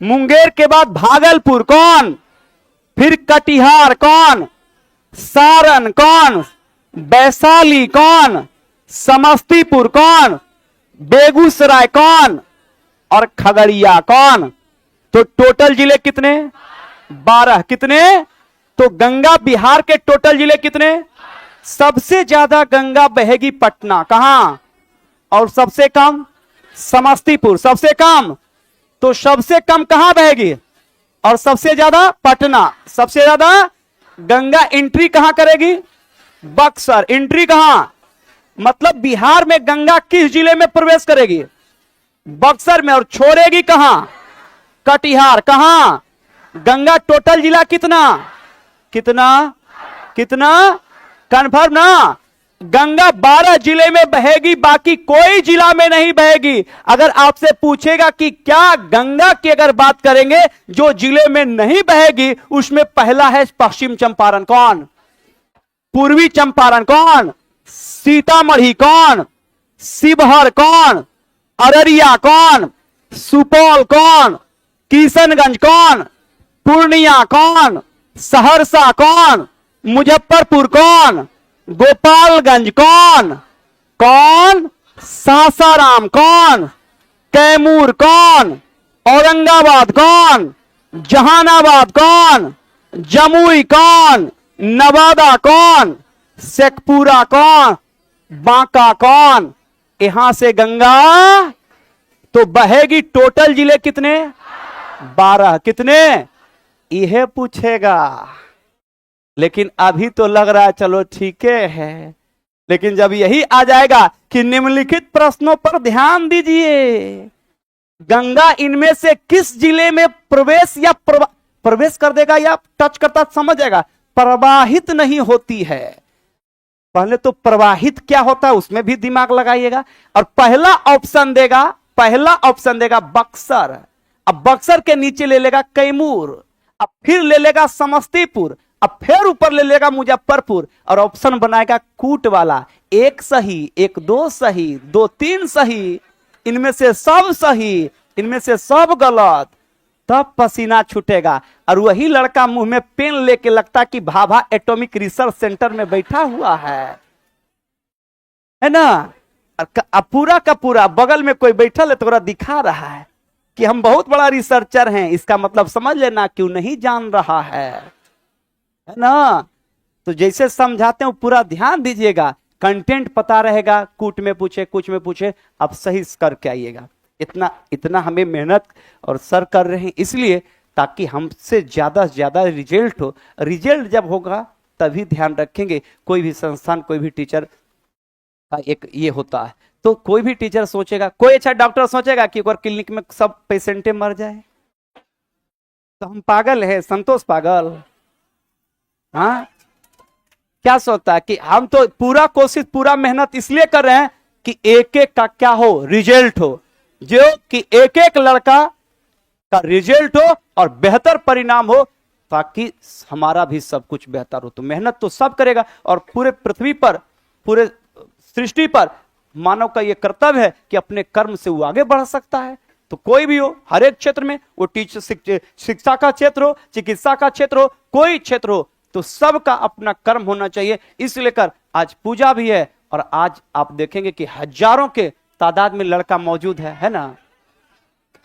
मुंगेर के बाद भागलपुर। कौन? फिर कटिहार। कौन? सारण। कौन? वैशाली। कौन? समस्तीपुर। कौन? बेगूसराय। कौन? और खगड़िया। कौन? तो टोटल जिले कितने? 12। कितने? तो गंगा बिहार के टोटल जिले कितने? सबसे ज्यादा गंगा बहेगी पटना। कहां? और सबसे कम समस्तीपुर। सबसे कम, तो सबसे कम कहां बहेगी? और सबसे ज्यादा पटना। सबसे ज्यादा गंगा एंट्री कहां करेगी? बक्सर। एंट्री कहां? मतलब बिहार में गंगा किस जिले में प्रवेश करेगी? बक्सर में। और छोड़ेगी कहां? कटिहार। कहां? गंगा टोटल जिला कितना? कितना? कितना? कंफर्म ना? गंगा 12 जिले में बहेगी, बाकी कोई जिला में नहीं बहेगी। अगर आपसे पूछेगा कि क्या गंगा की अगर बात करेंगे जो जिले में नहीं बहेगी, उसमें पहला है पश्चिम चंपारण। कौन? पूर्वी चंपारण। कौन? सीतामढ़ी। कौन? शिवहर। कौन? अररिया। कौन? सुपौल। कौन? किशनगंज। कौन? पूर्णिया। कौन? सहरसा। कौन? मुजफ्फरपुर। कौन? गोपालगंज। कौन? कौन? सासाराम। कौन? कैमूर। कौन? औरंगाबाद। कौन? जहानाबाद। कौन? जमुई। कौन? नवादा। कौन? शेखपुरा। कौन? बांका। कौन? यहां से गंगा तो बहेगी। टोटल जिले कितने? 12। कितने? यह पूछेगा। लेकिन अभी तो लग रहा है चलो ठीक है, लेकिन जब यही आ जाएगा कि निम्नलिखित प्रश्नों पर ध्यान दीजिए, गंगा इनमें से किस जिले में प्रवेश या प्रवेश कर देगा या टच करता समझ जाएगा, प्रवाहित नहीं होती है। पहले तो प्रवाहित क्या होता है उसमें भी दिमाग लगाइएगा। और पहला ऑप्शन देगा बक्सर। अब बक्सर के नीचे ले लेगा कैमूर, अब फिर ले लेगा समस्तीपुर, अब फिर ऊपर ले लेगा मुजफ्फरपुर, और ऑप्शन बनाएगा कूट वाला। एक सही, एक दो सही, दो तीन सही, इनमें से सब सही, इनमें से सब गलत, तब पसीना छूटेगा। और वही लड़का मुंह में पेन लेके लगता कि भाभा एटॉमिक रिसर्च सेंटर में बैठा हुआ है ना। और पूरा का पूरा बगल में कोई बैठल है तो पूरा दिखा रहा है कि हम बहुत बड़ा रिसर्चर हैं। इसका मतलब समझ लेना क्यों नहीं जान रहा है ना। तो जैसे समझाते हैं पूरा ध्यान दीजिएगा, कंटेंट पता रहेगा। कूट में पूछे, कुछ में पूछे, आप सही करके आइएगा। इतना हमें मेहनत और सर कर रहे हैं इसलिए ताकि हमसे ज्यादा से ज्यादा रिजल्ट हो। रिजल्ट जब होगा तभी ध्यान रखेंगे। कोई भी संस्थान, कोई भी टीचर का एक ये होता है, तो कोई भी टीचर सोचेगा, कोई अच्छा डॉक्टर सोचेगा कि एक बार क्लिनिक में सब पेशेंटे मर जाए, तो हम पागल है, संतोष पागल। हाँ, क्या सोचता है कि हम तो पूरा कोशिश, पूरा मेहनत इसलिए कर रहे हैं कि एक एक का क्या हो, रिजल्ट हो, जो कि एक एक लड़का का रिजल्ट हो और बेहतर परिणाम हो, ताकि हमारा भी सब कुछ बेहतर हो। तो मेहनत तो सब करेगा, और पूरे पृथ्वी पर, पूरे सृष्टि पर मानव का यह कर्तव्य है कि अपने कर्म से वो आगे बढ़ सकता है। तो कोई भी हो, हर एक क्षेत्र में, वो टीचर, शिक्षा का क्षेत्र हो, चिकित्सा का क्षेत्र हो, कोई क्षेत्र हो, तो सबका अपना कर्म होना चाहिए। इसलिए लेकर आज पूजा भी है, और आज आप देखेंगे कि हजारों के तादाद में लड़का मौजूद है ना।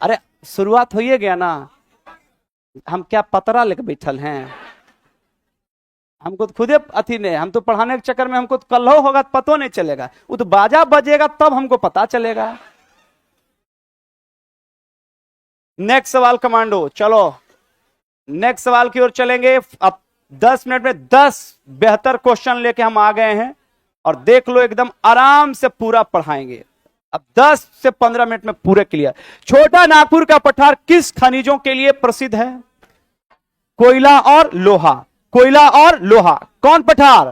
अरे शुरुआत हो ही गया ना, हम क्या पतरा लेकर बैठल हैं। हमको तो खुदे अथी नहीं, हम तो पढ़ाने के चक्कर में हमको तो कल होगा तो पतो नहीं चलेगा, वो तो बाजा बजेगा तब हमको पता चलेगा। नेक्स्ट सवाल कमांडो, चलो नेक्स्ट सवाल की ओर चलेंगे। अब 10 मिनट में 10 बेहतर क्वेश्चन लेके हम आ गए हैं, और देख लो एकदम आराम से पूरा पढ़ाएंगे। अब 10 से 15 मिनट में पूरे क्लियर। छोटा नागपुर का पठार किस खनिजों के लिए प्रसिद्ध है? कोयला और लोहा। कोयला और लोहा। कौन पठार?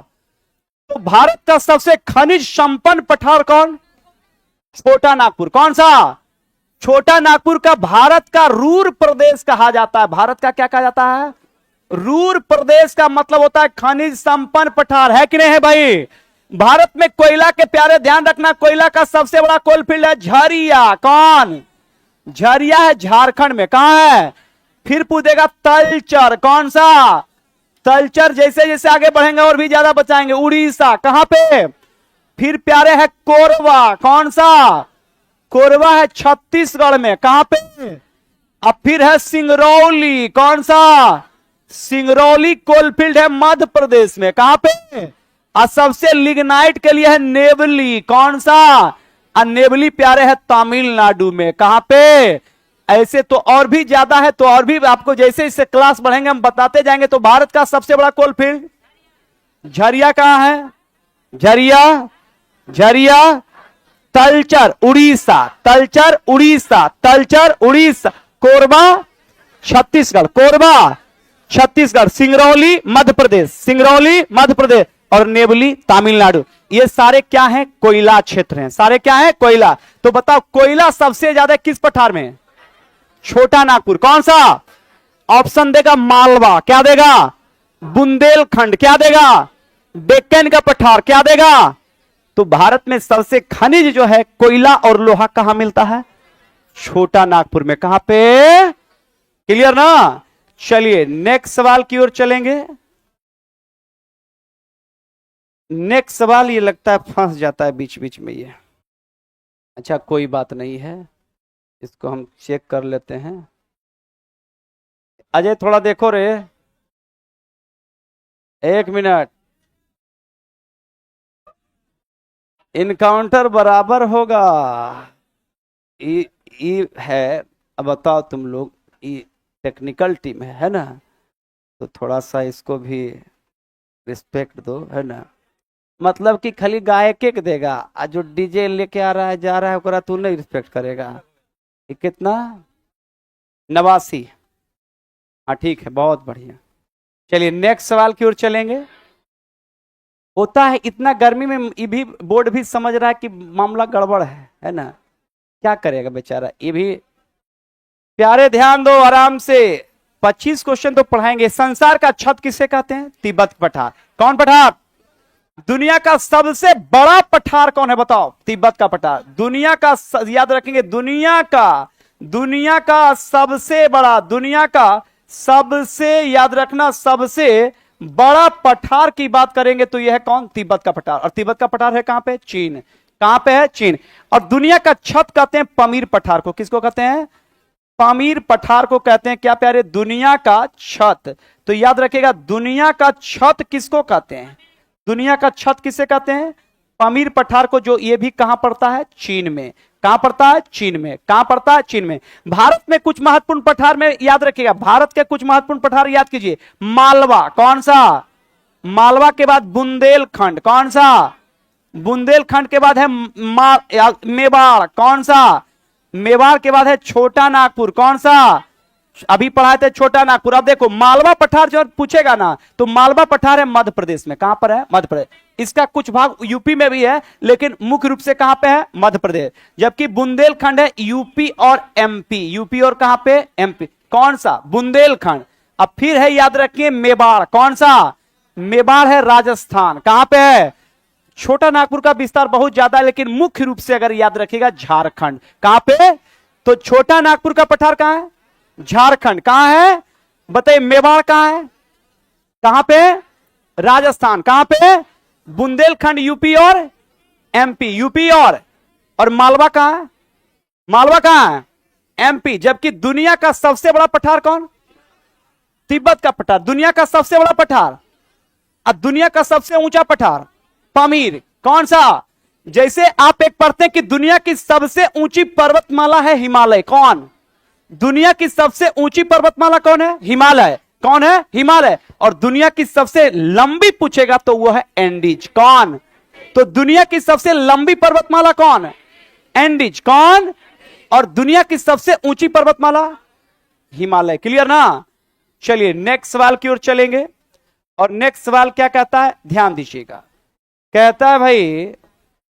तो भारत का सबसे खनिज संपन्न पठार कौन? छोटा नागपुर। कौन सा? छोटा नागपुर का भारत का रूर प्रदेश कहा जाता है। भारत का क्या कहा जाता है? रूर प्रदेश का मतलब होता है खनिज संपन्न पठार, है कि नहीं है भाई? भारत में कोयला के प्यारे ध्यान रखना, कोयला का सबसे बड़ा कोल फील्ड है झरिया। कौन? झरिया है झारखंड में। कहां है? फिर पूछेगा तलचर। कौन सा? तलचर जैसे जैसे आगे बढ़ेंगे और भी ज्यादा बचाएंगे। उड़ीसा। कहां पे? फिर प्यारे है कोरबा। कौन सा? कोरबा है छत्तीसगढ़ में। कहां पे? अब फिर है सिंगरौली। कौन सा? सिंगरौली कोलफील्ड है मध्य प्रदेश में। कहां पे? और सबसे लिग्नाइट के लिए है नेवली। कौन सा? और नेवली प्यारे है तमिलनाडु में। कहां पे? ऐसे तो और भी ज्यादा है, तो और भी आपको जैसे जैसे क्लास बढ़ेंगे हम बताते जाएंगे। तो भारत का सबसे बड़ा कोलफील्ड झरिया कहां है? झरिया, झरिया, तलचर उड़ीसा, तलचर उड़ीसा, तलचर उड़ीसा। कोरबा छत्तीसगढ़, कोरबा छत्तीसगढ़। सिंगरौली मध्य प्रदेश, सिंगरौली मध्य प्रदेश। और नेवली तमिलनाडु। ये सारे क्या हैं? कोयला क्षेत्र हैं। सारे क्या हैं? कोयला। तो बताओ कोयला सबसे ज्यादा किस पठार में? छोटा नागपुर। कौन सा ऑप्शन देगा? मालवा। क्या देगा? बुंदेलखंड। क्या देगा? डेक्कन का पठार। क्या देगा? तो भारत में सबसे खनिज जो है कोयला और लोहा कहां मिलता है? छोटा नागपुर में। कहां पे? क्लियर ना? चलिए नेक्स्ट सवाल की ओर चलेंगे। नेक्स्ट सवाल ये लगता है फंस जाता है बीच बीच में ये। अच्छा कोई बात नहीं है, इसको हम चेक कर लेते हैं। अजय थोड़ा देखो रे, 1 मिनट। इनकाउंटर बराबर होगा। ई है। अब बताओ तुम लोग, ई टेक्निकल टीम है ना, तो थोड़ा सा इसको भी रिस्पेक्ट दो, है ना। मतलब कि खाली गायक के देगा, और जो डीजे लेके आ रहा है जा रहा है ओकरा तू नहीं रिस्पेक्ट करेगा। ये कितना? 89। हाँ ठीक है, बहुत बढ़िया। चलिए नेक्स्ट सवाल की ओर चलेंगे। होता है इतना गर्मी में ये भी बोर्ड भी समझ रहा है कि मामला गड़बड़ है ना। क्या करेगा बेचारा ये भी। प्यारे ध्यान दो आराम से। 25 क्वेश्चन तो पढ़ाएंगे। संसार का छत किसे कहते हैं? तिब्बत पठार। कौन पठार? दुनिया का सबसे बड़ा पठार कौन है? बताओ। तिब्बत का पठार। दुनिया का याद रखेंगे, दुनिया का सबसे बड़ा, दुनिया का सबसे, याद रखना, सबसे बड़ा पठार की बात करेंगे तो यह है कौन? तिब्बत का पठार। और तिब्बत का पठार है कहां पे? चीन। कहां पे है? चीन। और दुनिया का छत कहते हैं पामीर पठार को। किसको कहते हैं? पामीर पठार को कहते हैं। क्या प्यारे? दुनिया का छत। तो याद रखिएगा, दुनिया का छत किसको कहते हैं? दुनिया का छत किसे कहते हैं? पामीर पठार को। जो ये भी कहां पड़ता है? चीन में। कहां पड़ता है? चीन में। कहां पड़ता है? चीन में। भारत में कुछ महत्वपूर्ण पठार में याद रखिएगा, भारत के कुछ महत्वपूर्ण पठार याद कीजिए। मालवा। कौन सा? मालवा के बाद बुंदेलखंड। कौन सा? बुंदेलखंड के बाद है मेवाड़। कौन सा? मेवाड़ के बाद है छोटा नागपुर। कौन सा? अभी पढ़ाए थे छोटा नागपुर। अब देखो मालवा पठार जो पूछेगा ना, तो मालवा पठार है मध्य प्रदेश में। कहां पर है? मध्य प्रदेश। इसका कुछ भाग यूपी में भी है, लेकिन मुख्य रूप से कहां पे है? मध्य प्रदेश। जबकि बुंदेलखंड है यूपी और एमपी। यूपी और कहां पे? एमपी। कौन सा? बुंदेलखंड। अब फिर है याद रखिए मेवाड़। कौन सा? मेवाड़ है राजस्थान। कहां पे है? छोटा नागपुर का विस्तार बहुत ज्यादा है, लेकिन मुख्य रूप से अगर याद रखिएगा झारखंड। कहां पे? तो छोटा नागपुर का पठार कहां है? झारखंड। कहां है? बताइए। मेवाड़ कहां है? कहां पे? राजस्थान। कहां पे? बुंदेलखंड यूपी और एमपी। यूपी और मालवा कहां है? मालवा कहां है? एमपी। जबकि दुनिया का सबसे बड़ा पठार कौन? तिब्बत का पठार। दुनिया का सबसे बड़ा पठार। अब दुनिया का सबसे ऊंचा पठार पामीर। कौन सा? जैसे आप एक पढ़ते हैं कि दुनिया की सबसे ऊंची पर्वतमाला है हिमालय। कौन? दुनिया की सबसे ऊंची पर्वतमाला कौन है? हिमालय। कौन है? हिमालय। और दुनिया की सबसे लंबी पूछेगा तो वो है एंडीज। कौन? तो दुनिया की सबसे लंबी पर्वतमाला कौन? एंडीज। कौन? और दुनिया की सबसे ऊंची पर्वतमाला हिमालय। क्लियर ना? चलिए नेक्स्ट सवाल की ओर चलेंगे। और नेक्स्ट सवाल क्या कहता है? ध्यान दीजिएगा। कहता है भाई,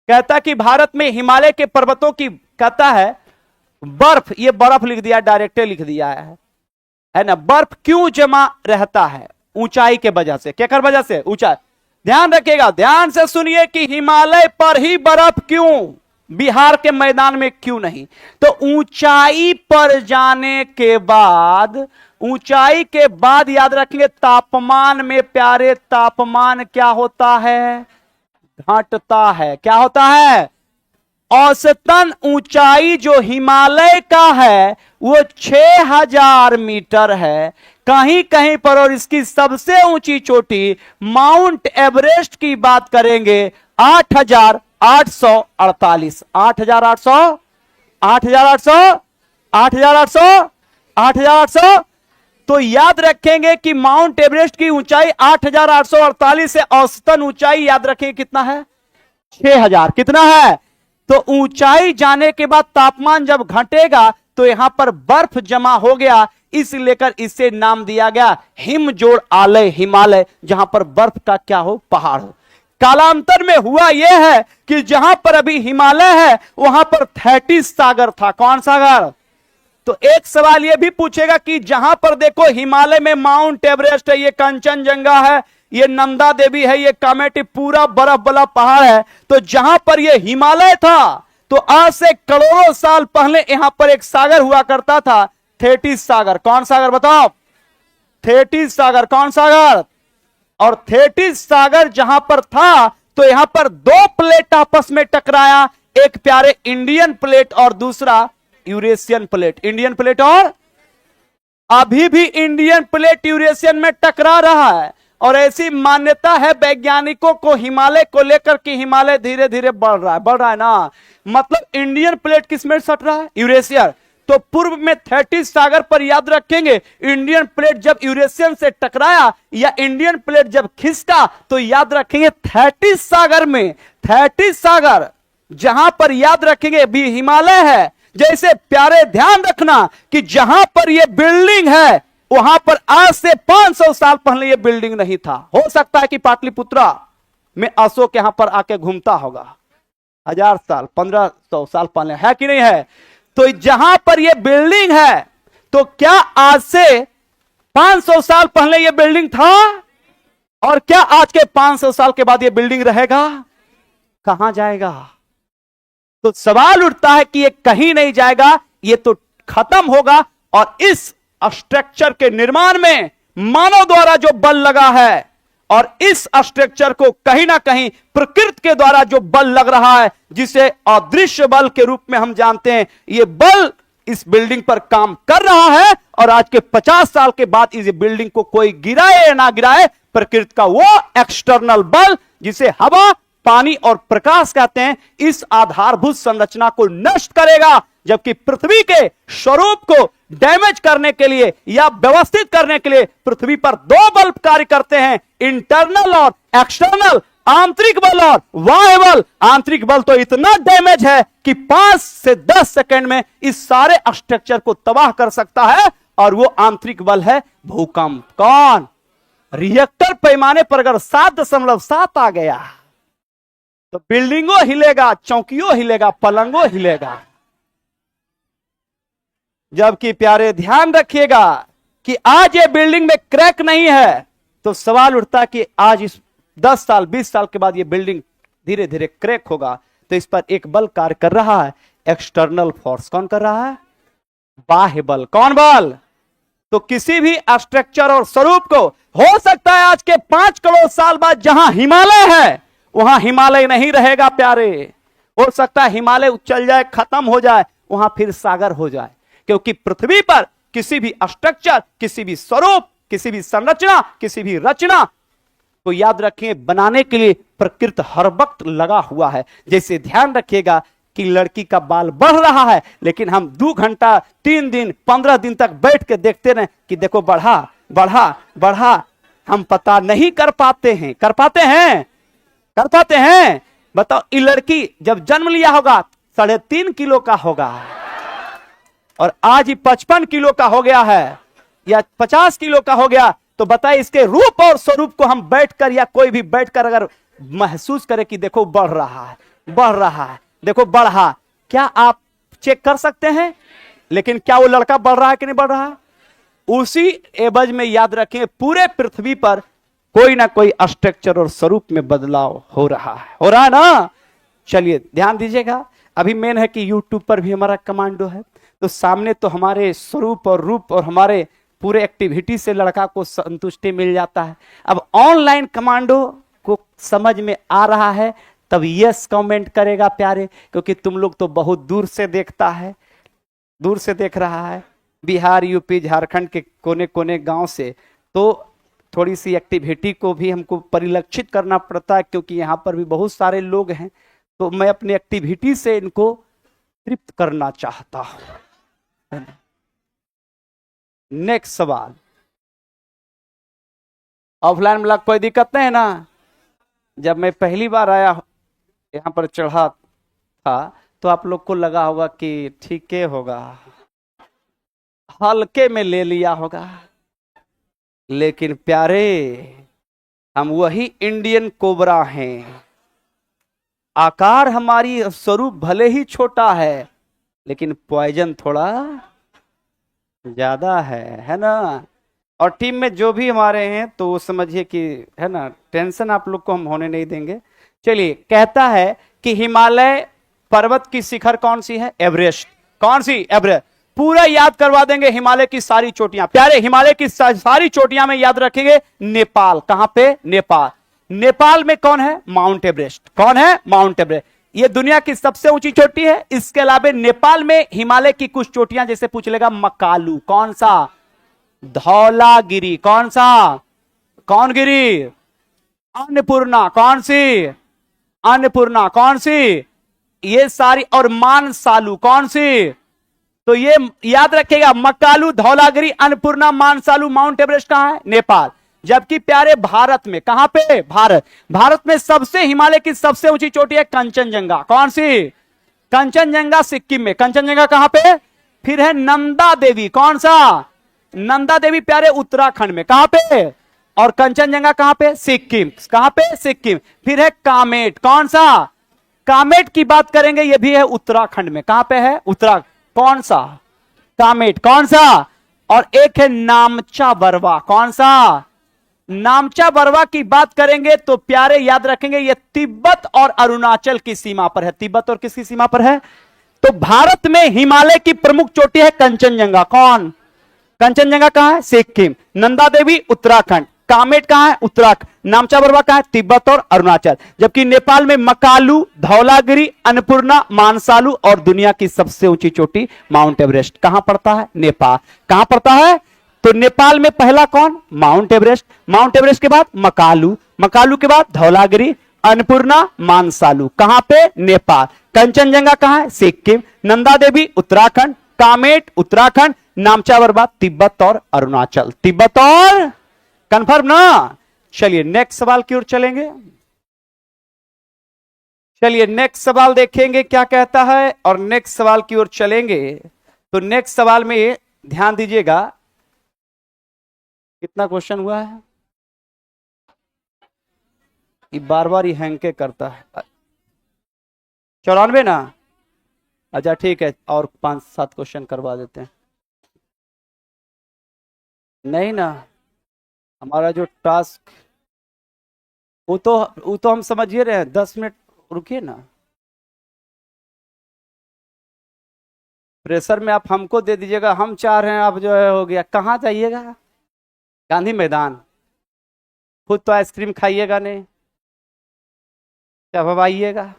कहता है कि भारत में हिमालय के पर्वतों की, कहता है बर्फ, ये बर्फ लिख दिया, डायरेक्ट लिख दिया है ना। बर्फ क्यों जमा रहता है? ऊंचाई के वजह से। क्या कर वजह से? ऊंचाई। ध्यान रखिएगा, ध्यान से सुनिए कि हिमालय पर ही बर्फ क्यों, बिहार के मैदान में क्यों नहीं? तो ऊंचाई पर जाने के बाद, ऊंचाई के बाद याद रखेंगे तापमान में प्यारे, तापमान क्या होता है? घटता है। क्या होता है? औसतन ऊंचाई जो हिमालय का है वो 6000 मीटर है कहीं कहीं पर, और इसकी सबसे ऊंची चोटी माउंट एवरेस्ट की बात करेंगे 8848। 8800 तो याद रखेंगे कि माउंट एवरेस्ट की ऊंचाई 8848 से औसतन ऊंचाई याद रखेंगे कितना है? 6000। कितना है? तो ऊंचाई जाने के बाद तापमान जब घटेगा तो यहां पर बर्फ जमा हो गया, इस लेकर इसे नाम दिया गया हिमजोड़ आलय हिमालय, जहां पर बर्फ का क्या हो? पहाड़ हो। कालांतर में हुआ यह है कि जहां पर अभी हिमालय है वहां पर थेटिस सागर था। कौन सागर? तो एक सवाल यह भी पूछेगा कि जहां पर देखो हिमालय में माउंट एवरेस्ट है, ये कंचनजंगा है, ये नंदा देवी है, ये कामेटी, पूरा बर्फ वाला पहाड़ है, तो जहां पर ये हिमालय था तो आज से करोड़ों साल पहले यहां पर एक सागर हुआ करता था, थेटिस सागर। कौन सागर बताओ? थेटिस सागर। कौन सागर? और थेटिस सागर जहां पर था तो यहां पर दो प्लेट आपस में टकराया, एक प्यारे इंडियन प्लेट और दूसरा यूरेशियन प्लेट। इंडियन प्लेट और अभी भी इंडियन प्लेट यूरेशियन में टकरा रहा है। और ऐसी मान्यता है वैज्ञानिकों को हिमालय को लेकर कि हिमालय धीरे धीरे बढ़ रहा है ना। मतलब इंडियन प्लेट किस में सट रहा है? यूरेशियन। तो पूर्व में थेटिस सागर पर याद रखेंगे, इंडियन प्लेट जब यूरेशियन से टकराया या इंडियन प्लेट जब खिसका तो याद रखेंगे थेटिस सागर में, थेटिस सागर जहां पर याद रखेंगे भी हिमालय है। जैसे प्यारे ध्यान रखना कि जहां पर यह बिल्डिंग है वहां पर आज से 500 साल पहले यह बिल्डिंग नहीं था। हो सकता है कि पाटलिपुत्रा में अशोक यहां पर आके घूमता होगा 1000 साल 1500 साल पहले, है कि नहीं है? तो जहां पर यह बिल्डिंग है तो क्या आज से 500 साल पहले यह बिल्डिंग था? और क्या आज के 500 साल के बाद यह बिल्डिंग रहेगा? कहां जाएगा? तो सवाल उठता है कि ये कहीं नहीं जाएगा, ये तो खत्म होगा। और इस स्ट्रक्चर के निर्माण में मानव द्वारा जो बल लगा है और इस स्ट्रक्चर को कहीं ना कहीं प्रकृति के द्वारा जो बल लग रहा है, जिसे अदृश्य बल के रूप में हम जानते हैं, ये बल इस बिल्डिंग पर काम कर रहा है। और आज के 50 साल के बाद इस बिल्डिंग को कोई गिराए या ना गिराए, प्रकृति का वो एक्सटर्नल बल जिसे हवा, पानी और प्रकाश कहते हैं, इस आधारभूत संरचना को नष्ट करेगा। जबकि पृथ्वी के स्वरूप को डैमेज करने के लिए या व्यवस्थित करने के लिए पृथ्वी पर दो बल कार्य करते हैं, इंटरनल और एक्सटर्नल, आंतरिक बल और बाह्य बल। आंतरिक बल तो इतना डैमेज है कि 5 से 10 सेकंड में इस सारे स्ट्रक्चर को तबाह कर सकता है। और वो आंतरिक बल है भूकंप। कौन? रिएक्टर पैमाने पर अगर 7.7 आ गया तो बिल्डिंगों हिलेगा, चौकियों हिलेगा, पलंगों हिलेगा। जबकि प्यारे ध्यान रखिएगा कि आज ये बिल्डिंग में क्रैक नहीं है, तो सवाल उठता है कि आज इस 10 साल 20 साल के बाद ये बिल्डिंग धीरे धीरे क्रैक होगा, तो इस पर एक बल कार्य कर रहा है, एक्सटर्नल फोर्स। कौन कर रहा है? बाह्य बल। कौन बल? तो किसी भी स्ट्रक्चर और स्वरूप को हो सकता है आज के 5 करोड़ साल बाद जहां हिमालय है वहां हिमालय नहीं रहेगा प्यारे। हो सकता है हिमालय चल जाए, खत्म हो जाए, वहां फिर सागर हो जाए। क्योंकि पृथ्वी पर किसी भी स्ट्रक्चर, किसी भी स्वरूप, किसी भी संरचना, किसी भी रचना को याद रखें बनाने के लिए प्रकृति हर वक्त लगा हुआ है। जैसे ध्यान रखिएगा कि लड़की का बाल बढ़ रहा है, लेकिन हम 2 घंटा 3 दिन 15 दिन तक बैठ के देखते रहे कि देखो बढ़ा बढ़ा बढ़ा, हम पता नहीं कर पाते हैं। कर पाते हैं? कर पाते हैं? बताओ, ये लड़की जब जन्म लिया होगा 3.5 किलो का होगा और आज ही 55 किलो का हो गया है या 50 किलो का हो गया, तो बताइए इसके रूप और स्वरूप को हम बैठकर या कोई भी बैठकर अगर महसूस करे कि देखो बढ़ रहा है, बढ़ रहा है, देखो बढ़ा, क्या आप चेक कर सकते हैं? लेकिन क्या वो लड़का बढ़ रहा है कि नहीं बढ़ रहा है? उसी एवज में याद रखें पूरे पृथ्वी पर कोई ना कोई स्ट्रक्चर और स्वरूप में बदलाव हो रहा है। हो रहा है ना? चलिए ध्यान दीजिएगा। अभी मेन है कि यूट्यूब पर भी हमारा कमांडो है, तो सामने तो हमारे स्वरूप और रूप और हमारे पूरे एक्टिविटी से लड़का को संतुष्टि मिल जाता है। अब ऑनलाइन कमांडो को समझ में आ रहा है तब यस कमेंट करेगा प्यारे, क्योंकि तुम लोग तो बहुत दूर से देखता है, दूर से देख रहा है, बिहार, यूपी, झारखंड के कोने कोने गांव से। तो थोड़ी सी एक्टिविटी को भी हमको परिलक्षित करना पड़ता है, क्योंकि यहाँ पर भी बहुत सारे लोग हैं, तो मैं अपनी एक्टिविटी से इनको तृप्त करना चाहता हूं। नेक्स्ट सवाल, ऑफलाइन में कोई दिक्कत नहीं है ना? जब मैं पहली बार आया यहाँ पर चढ़ा था तो आप लोग को लगा होगा कि ठीक है होगा, हल्के में ले लिया होगा, लेकिन प्यारे हम वही इंडियन कोबरा हैं। आकार हमारी स्वरूप भले ही छोटा है, लेकिन पॉइजन थोड़ा ज्यादा है ना। और टीम में जो भी हमारे हैं तो वो समझिए कि है ना, टेंशन आप लोग को हम होने नहीं देंगे। चलिए, कहता है कि हिमालय पर्वत की शिखर कौन सी है? एवरेस्ट। कौन सी? एवरेस्ट। पूरा याद करवा देंगे हिमालय की सारी चोटियां। प्यारे, हिमालय की सारी चोटियां में याद रखेंगे। नेपाल। कहां पे? नेपाल। नेपाल में कौन है? Mount Everest. कौन है? Mount Everest. ये दुनिया की सबसे ऊंची चोटी है। इसके अलावा नेपाल में हिमालय की कुछ चोटियां, जैसे पूछ लेगा मकालू। कौन सा? धौलागिरी। कौन सा? कौन गिरी? अन्नपूर्णा। कौन सी? अन्नपूर्णा। कौन सी? ये सारी। और मानसालू। कौन सी? तो ये याद रखेगा, मकालू, धौलागिरी, अन्नपूर्णा, मानसालू, माउंट एवरेस्ट कहां है? नेपाल। जबकि प्यारे भारत में, कहां पे? भारत में सबसे, हिमालय की सबसे ऊंची चोटी है कंचनजंगा। कौन सी? कंचनजंगा सिक्किम में। कंचनजंगा कहां पे? फिर है नंदा देवी। कौन सा? नंदा देवी प्यारे उत्तराखंड में। कहां पे? और कंचनजंगा कहां पे? सिक्किम। कहां पे? सिक्किम। फिर है कामेट। कौन सा? कामेट की बात करेंगे, यह भी है उत्तराखंड में। कहां पे है? उत्तराखंड। कौन सा? कामेट। कौन सा? और एक है नामचा बरवा। कौन सा? नामचा बरवा की बात करेंगे तो प्यारे याद रखेंगे, यह तिब्बत और अरुणाचल की सीमा पर है। तिब्बत और किसकी सीमा पर है? तो भारत में हिमालय की प्रमुख चोटी है कंचनजंगा। कौन? कंचनजंगा कहां है? सिक्किम। नंदा देवी उत्तराखंड। कामेट कहां है? उत्तराखंड। नामचा बरवा कहां है? तिब्बत और अरुणाचल। जबकि नेपाल में मकालू, धौलागिरी, अन्नपूर्णा, मानसालू और दुनिया की सबसे ऊंची चोटी माउंट एवरेस्ट कहां पड़ता है? नेपाल। कहां पड़ता है? तो नेपाल में पहला कौन? Mount Everest. माउंट एवरेस्ट के बाद मकालू, मकालू के बाद धौलागिरी, अन्नपूर्णा, मानसालू। कहां पे? नेपाल। कंचनजंगा कहां है? सिक्किम। नंदा देवी उत्तराखंड, कामेट उत्तराखंड, नामचा बरवा तिब्बत और अरुणाचल। तिब्बत और, कंफर्म ना? चलिए नेक्स्ट सवाल की ओर चलेंगे। चलिए नेक्स्ट सवाल देखेंगे क्या कहता है, और नेक्स्ट सवाल की ओर चलेंगे। तो नेक्स्ट सवाल में ध्यान दीजिएगा, कितना क्वेश्चन हुआ है? ये बार बार ही हैंग के करता है। 94 ना? अच्छा ठीक है, और 5-7 क्वेश्चन करवा देते हैं। नहीं ना, हमारा जो टास्क वो तो हम समझ ही रहे हैं। 10 मिनट रुकिए ना। प्रेशर में आप हमको दे दीजिएगा, हम चाह रहे हैं, आप जो है हो गया। कहाँ जाइएगा? गांधी मैदान। खुद तो आइसक्रीम खाइएगा नहीं, जब आइएगा,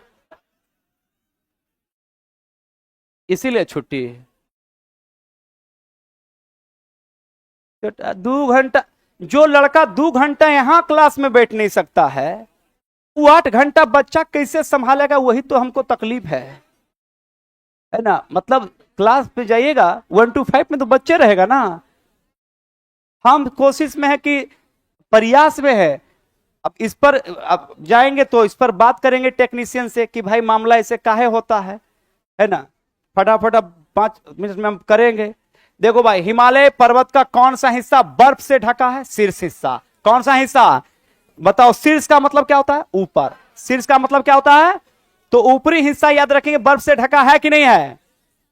इसीलिए छुट्टी है। 2 घंटा, जो लड़का 2 घंटा यहां क्लास में बैठ नहीं सकता है, वो 8 घंटा बच्चा कैसे संभालेगा? वही तो हमको तकलीफ है ना। मतलब क्लास पे जाइएगा 1 to 5 में तो बच्चे रहेगा ना। हम कोशिश में है कि, प्रयास में है। अब इस पर अब जाएंगे तो इस पर बात करेंगे टेक्नीशियन से कि भाई मामला ऐसे काहे होता है ना। फटाफट अब 5 मिनट में हम करेंगे। देखो भाई, हिमालय पर्वत का कौन सा हिस्सा बर्फ से ढका है? शीर्ष हिस्सा। कौन सा हिस्सा? बताओ। शीर्ष का मतलब क्या होता है? ऊपर। शीर्ष का मतलब क्या होता है? तो ऊपरी हिस्सा याद रखेंगे, बर्फ से ढका है कि नहीं है?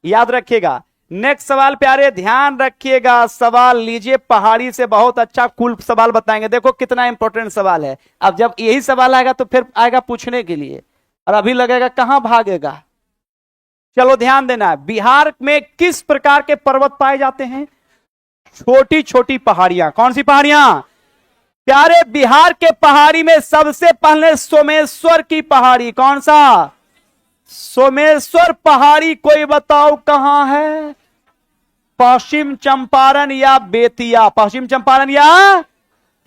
याद रखिएगा। नेक्स्ट सवाल प्यारे ध्यान रखिएगा, सवाल लीजिए। पहाड़ी से बहुत अच्छा कूल सवाल बताएंगे। देखो कितना इंपॉर्टेंट सवाल है। अब जब यही सवाल आएगा तो फिर आएगा पूछने के लिए, और अभी लगेगा कहां भागेगा। चलो ध्यान देना है। बिहार में किस प्रकार के पर्वत पाए जाते हैं? छोटी छोटी पहाड़ियां। कौन सी पहाड़ियां? प्यारे बिहार के पहाड़ी में सबसे पहले सोमेश्वर की पहाड़ी। कौन सा? सोमेश्वर पहाड़ी। कोई बताओ कहां है? पश्चिम चंपारण या बेतिया? पश्चिम चंपारण या,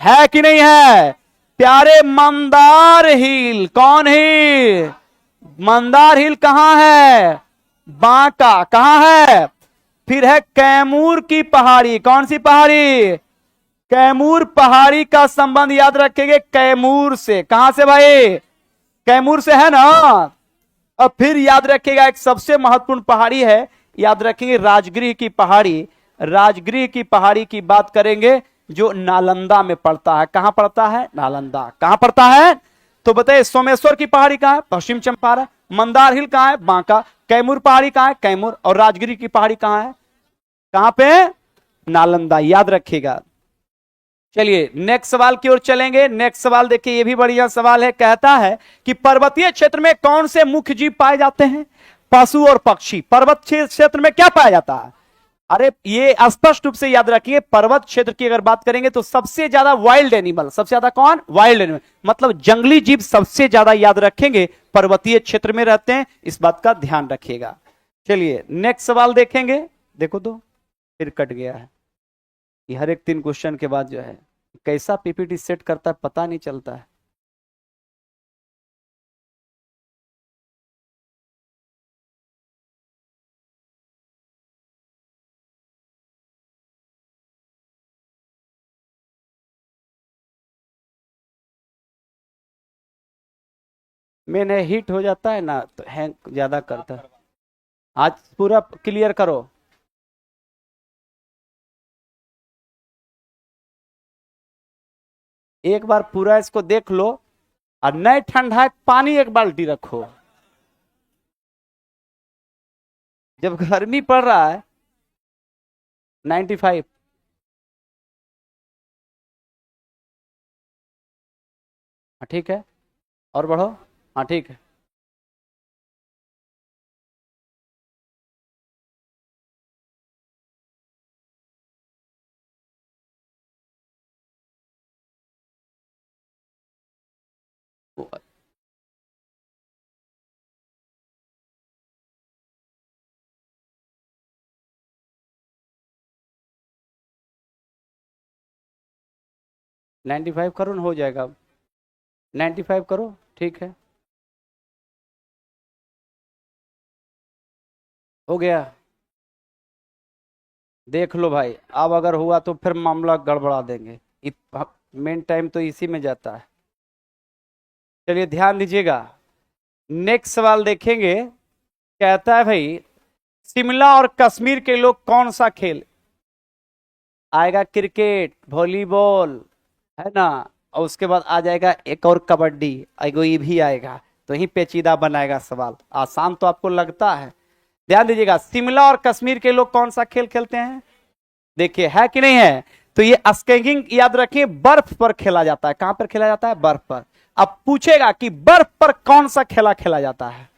है कि नहीं है? प्यारे मंदार हिल। कौन हिल? मंदार हिल कहां है? बांका। कहां है? फिर है कैमूर की पहाड़ी। कौन सी पहाड़ी? कैमूर पहाड़ी का संबंध याद रखेंगे कैमूर से। कहां से भाई? कैमूर से, है ना। अब फिर याद रखिएगा एक सबसे महत्वपूर्ण पहाड़ी है, याद रखेंगे राजगृह की पहाड़ी। राजगृह की पहाड़ी की बात करेंगे, जो नालंदा में पड़ता है। कहां पड़ता है? नालंदा। कहां पड़ता है? तो बताइए, सोमेश्वर की पहाड़ी कहां है? पश्चिम चंपारण। मंदार हिल कहां है? बांका। कैमूर पहाड़ी कहां है? कैमूर। और राजगिरी की पहाड़ी कहां है? कहां पे? नालंदा। याद रखिएगा। चलिए नेक्स्ट सवाल की ओर चलेंगे। नेक्स्ट सवाल देखिए, ये भी बढ़िया सवाल है। कहता है कि पर्वतीय क्षेत्र में कौन से मुख्य जीव पाए जाते हैं? पशु और पक्षी। पर्वत क्षेत्र में क्या पाया जाता है? अरे ये स्पष्ट रूप से याद रखिए, पर्वत क्षेत्र की अगर बात करेंगे तो सबसे ज्यादा वाइल्ड एनिमल, सबसे ज्यादा कौन? वाइल्ड एनिमल, मतलब जंगली जीव सबसे ज्यादा याद रखेंगे पर्वतीय क्षेत्र में रहते हैं। इस बात का ध्यान रखिएगा। चलिए नेक्स्ट सवाल देखेंगे। देखो तो फिर कट गया है ये, हर एक 3 क्वेश्चन के बाद जो है कैसा पीपीटी सेट करता है पता नहीं चलता है। मैंने हिट हो जाता है ना तो हैंग ज्यादा करता है। आज पूरा क्लियर करो। एक बार पूरा इसको देख लो, और नए ठंडा पानी 1 बाल्टी रखो। जब गर्मी पड़ रहा है 95। हाँ ठीक है, और बढ़ो। हाँ ठीक है। वो- 95 करो ना, हो जाएगा। 95 करो, ठीक है, हो गया। देख लो भाई, अब अगर हुआ तो फिर मामला गड़बड़ा देंगे। मेन टाइम तो इसी में जाता है। चलिए ध्यान दीजिएगा। नेक्स्ट सवाल देखेंगे। कहता है भाई, शिमला और कश्मीर के लोग कौन सा खेल आएगा? क्रिकेट, वॉलीबॉल, है ना। और उसके बाद आ जाएगा एक और कबड्डी, एगो ये भी आएगा। तो ही पेचीदा बनाएगा सवाल। आसान तो आपको लगता है। ध्यान दीजिएगा, शिमला और कश्मीर के लोग कौन सा खेल खेलते हैं? देखिए है कि नहीं है? तो ये स्केटिंग याद रखिए, बर्फ पर खेला जाता है। कहां पर खेला जाता है? बर्फ पर। अब पूछेगा कि बर्फ पर कौन सा खेला खेला जाता है?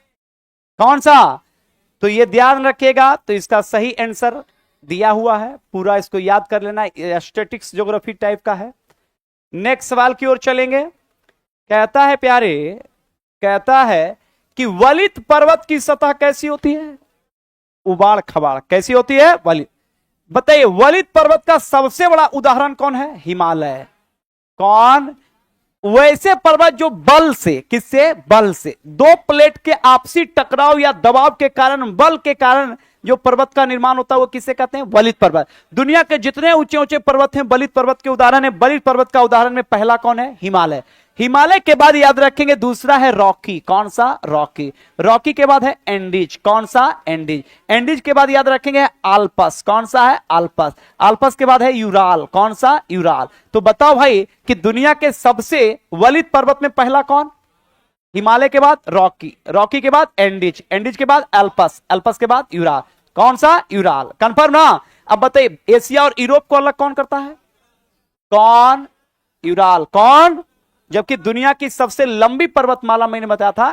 कौन सा? तो ये ध्यान रखिएगा। तो इसका सही आंसर दिया हुआ है, पूरा इसको याद कर लेना। स्टैटिक्स ज्योग्राफी टाइप का है। नेक्स्ट सवाल की ओर चलेंगे। कहता है प्यारे, कहता है कि वलित पर्वत की सतह कैसी होती है? उबाड़ खबाड़। कैसी होती है? वलित। बताइए, वलित पर्वत का सबसे बड़ा उदाहरण कौन है? हिमालय। कौन? वैसे पर्वत जो बल से, किससे? बल से, 2 प्लेट के आपसी टकराव या दबाव के कारण, बल के कारण जो पर्वत का निर्माण होता है वो किसे कहते हैं? वलित पर्वत। दुनिया के जितने ऊंचे ऊंचे पर्वत हैं वलित पर्वत के उदाहरण है। वलित पर्वत का उदाहरण में पहला कौन है? हिमालय। हिमालय के बाद याद रखेंगे दूसरा है रॉकी। कौन सा? रॉकी। रॉकी के बाद है एंडीज। कौन सा? एंडीज। एंडीज के बाद याद रखेंगे आल्पस। कौन सा है? आल्पस। आल्पस के बाद है यूराल। कौन सा? यूराल। तो बताओ भाई कि दुनिया के सबसे वलित पर्वत में पहला कौन? हिमालय के बाद रॉकी, रॉकी के बाद एंडीज, एंडीज के बाद एल्पस, एल्पस के बाद यूराल। कौन सा? यूराल। कंफर्म ना? अब बताइए, एशिया और यूरोप को अलग कौन करता है? कौन? यूराल। कौन? जबकि दुनिया की सबसे लंबी पर्वतमाला मैंने बताया था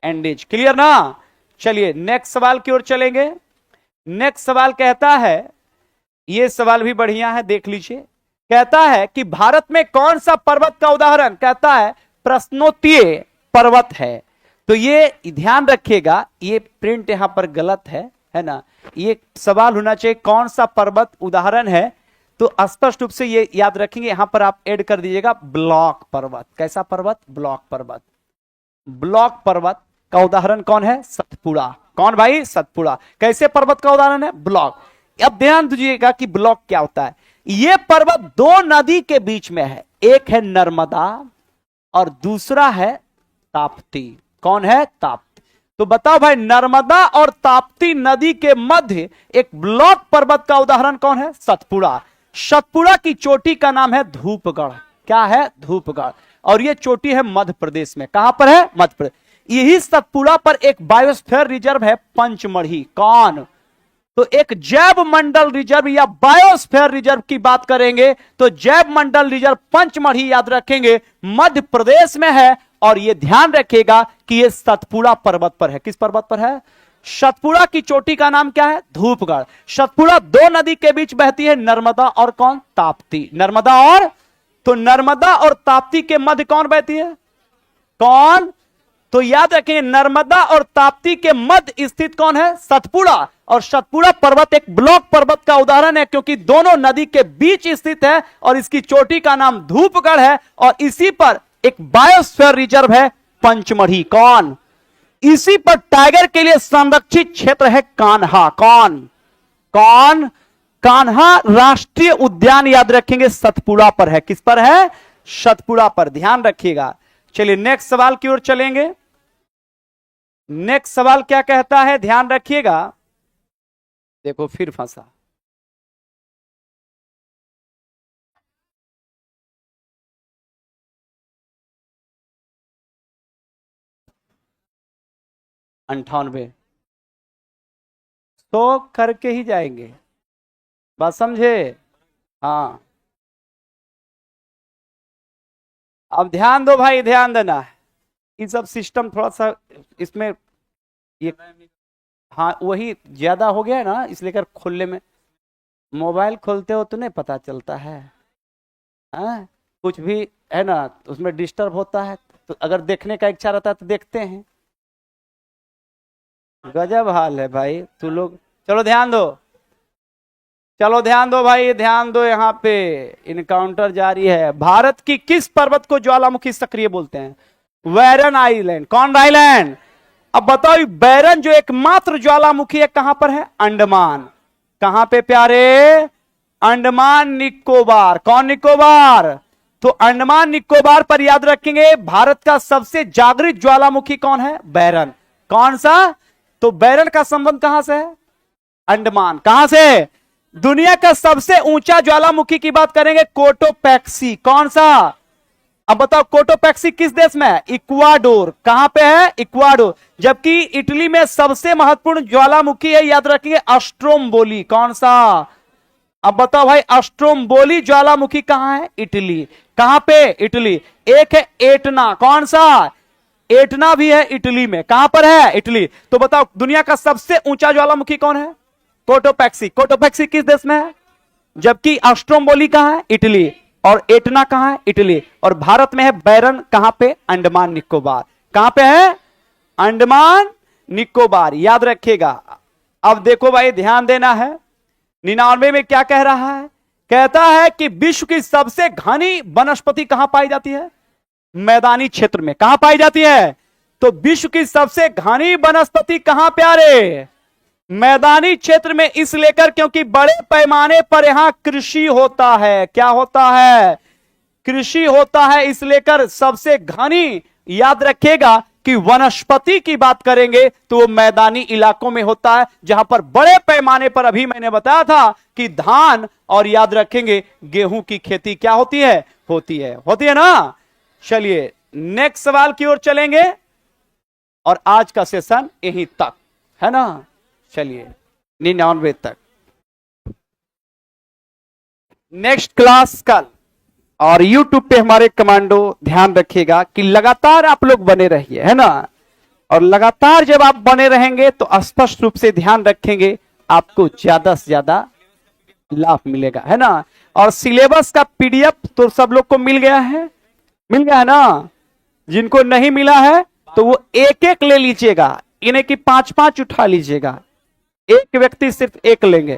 एंडीज। क्लियर ना? चलिए नेक्स्ट सवाल की ओर चलेंगे। नेक्स्ट सवाल कहता है, यह सवाल भी बढ़िया है, देख लीजिए। कहता है कि भारत में कौन सा पर्वत का उदाहरण, कहता है प्रश्नोत्तीय पर्वत है। तो ये ध्यान रखिएगा, ये प्रिंट यहां पर गलत है ना। ये सवाल होना चाहिए कौन सा पर्वत उदाहरण है। तो स्पष्ट रूप से ये याद रखेंगे, यहां पर आप ऐड कर दीजिएगा ब्लॉक पर्वत। कैसा पर्वत? ब्लॉक पर्वत। ब्लॉक पर्वत का उदाहरण कौन है? सतपुड़ा। कौन भाई? सतपुड़ा। कैसे पर्वत का उदाहरण है? ब्लॉक। अब ध्यान दीजिएगा कि ब्लॉक क्या होता है। यह पर्वत 2 नदी के बीच में है, एक है नर्मदा और दूसरा है ताप्ती। कौन है? ताप्ती। तो बताओ भाई, नर्मदा और ताप्ती नदी के मध्य एक ब्लॉक पर्वत का उदाहरण कौन है? सतपुड़ा। सतपुड़ा की चोटी का नाम है धूपगढ़। क्या है? धूपगढ़। और ये चोटी है मध्य प्रदेश में। कहां पर है? मध्य प्रदेश। यही सतपुड़ा पर एक बायोस्फीयर रिजर्व है पंचमढ़ी। कौन? तो एक जैव मंडल रिजर्व या बायोस्फीयर रिजर्व की बात करेंगे तो जैव मंडल रिजर्व पंचमढ़ी याद रखेंगे मध्य प्रदेश में है। और यह ध्यान रखिएगा कि यह सतपुड़ा पर्वत पर है। किस पर्वत पर है? सतपुड़ा की चोटी का नाम क्या है? धूपगढ़। सतपुड़ा दो नदी के बीच बहती है, नर्मदा और कौन? ताप्ती। नर्मदा और, तो नर्मदा और ताप्ती के मध्य कौन बहती है? कौन? तो याद रखें नर्मदा और ताप्ती के मध्य स्थित कौन है? सतपुड़ा। और सतपुड़ा पर्वत एक ब्लॉक पर्वत का उदाहरण है क्योंकि दोनों नदी के बीच स्थित है और इसकी चोटी का नाम धूपगढ़ है। और इसी पर एक बायोस्फीयर रिजर्व है पंचमढ़ी। कौन? इसी पर टाइगर के लिए संरक्षित क्षेत्र है कान्हा। कौन? कौन? कान्हा राष्ट्रीय उद्यान याद रखेंगे सतपुड़ा पर है। किस पर है? सतपुड़ा पर। ध्यान रखिएगा। चलिए नेक्स्ट सवाल की ओर चलेंगे। नेक्स्ट सवाल क्या कहता है? ध्यान रखिएगा। देखो फिर फंसा। अंठानवे तो करके ही जाएंगे, बात समझे? हाँ, अब ध्यान दो भाई, ध्यान देना है। ये सब सिस्टम थोड़ा सा इसमें ये, हाँ वही ज्यादा हो गया है ना, इसलिए कर खुले में मोबाइल खोलते हो तो नहीं पता चलता है। हाँ कुछ भी है ना उसमें डिस्टर्ब होता है, तो अगर देखने का इच्छा रहता है तो देखते हैं। गजब हाल है भाई तू लोग। चलो ध्यान दो, चलो ध्यान दो भाई, ध्यान दो। यहाँ पे इनकाउंटर जारी है। भारत की किस पर्वत को ज्वालामुखी सक्रिय बोलते हैं? बैरन आइलैंड। कौन आइलैंड? अब बताओ बैरन जो एकमात्र ज्वालामुखी है कहां पर है? अंडमान। कहां पे प्यारे? अंडमान निकोबार। कौन निकोबार? तो अंडमान निकोबार पर याद रखेंगे भारत का सबसे जागृत ज्वालामुखी कौन है? बैरन। कौन सा? तो बैरन का संबंध कहां से है? अंडमान। कहां से? दुनिया का सबसे ऊंचा ज्वालामुखी की बात करेंगे कोटोपैक्सी। कौन सा? अब बताओ कोटोपैक्सी किस देश में है? इक्वाडोर। कहां पे है? इक्वाडोर। जबकि इटली में सबसे महत्वपूर्ण ज्वालामुखी है, याद रखिए अस्ट्रोम्बोली। कौन सा? अब बताओ भाई अस्ट्रोम्बोली ज्वालामुखी कहां है? इटली। कहां पे? इटली। एक है एटना। कौन सा? एटना भी है इटली में। कहां पर है? इटली। तो बताओ दुनिया का सबसे ऊंचा ज्वालामुखी कौन है? कोटोपैक्सी। कोटोपैक्सी किस देश में है? जबकि अस्ट्रोम्बोली कहां है? इटली। और एटना कहां है? इटली। और भारत में है बैरन। कहां पे? अंडमान निकोबार। कहां पे है? अंडमान निकोबार। याद रखिएगा। अब देखो भाई ध्यान देना है। 99 में क्या कह रहा है? कहता है कि विश्व की सबसे घनी वनस्पति कहां पाई जाती है? मैदानी क्षेत्र में। कहां पाई जाती है? तो विश्व की सबसे घनी वनस्पति कहां प्यारे? मैदानी क्षेत्र में। इस लेकर क्योंकि बड़े पैमाने पर यहां कृषि होता है। क्या होता है? कृषि होता है। इस लेकर सबसे घनी, याद रखिएगा कि वनस्पति की बात करेंगे तो वो मैदानी इलाकों में होता है जहां पर बड़े पैमाने पर, अभी मैंने बताया था कि धान और याद रखेंगे गेहूं की खेती क्या होती है? होती है ना। चलिए नेक्स्ट सवाल की ओर चलेंगे और आज का सेशन यहीं तक है ना। चलिए 99 तक। नेक्स्ट क्लास कल। और YouTube पे हमारे कमांडो ध्यान रखिएगा कि लगातार आप लोग बने रहिए, है ना। और लगातार जब आप बने रहेंगे तो स्पष्ट रूप से ध्यान रखेंगे आपको ज्यादा से ज्यादा लाभ मिलेगा, है ना। और सिलेबस का PDF तो सब लोग को मिल गया है? मिल गया है ना। जिनको नहीं मिला है तो वो एक एक ले लीजिएगा, इन्हें कि 5-5 उठा लीजिएगा। एक व्यक्ति सिर्फ एक लेंगे।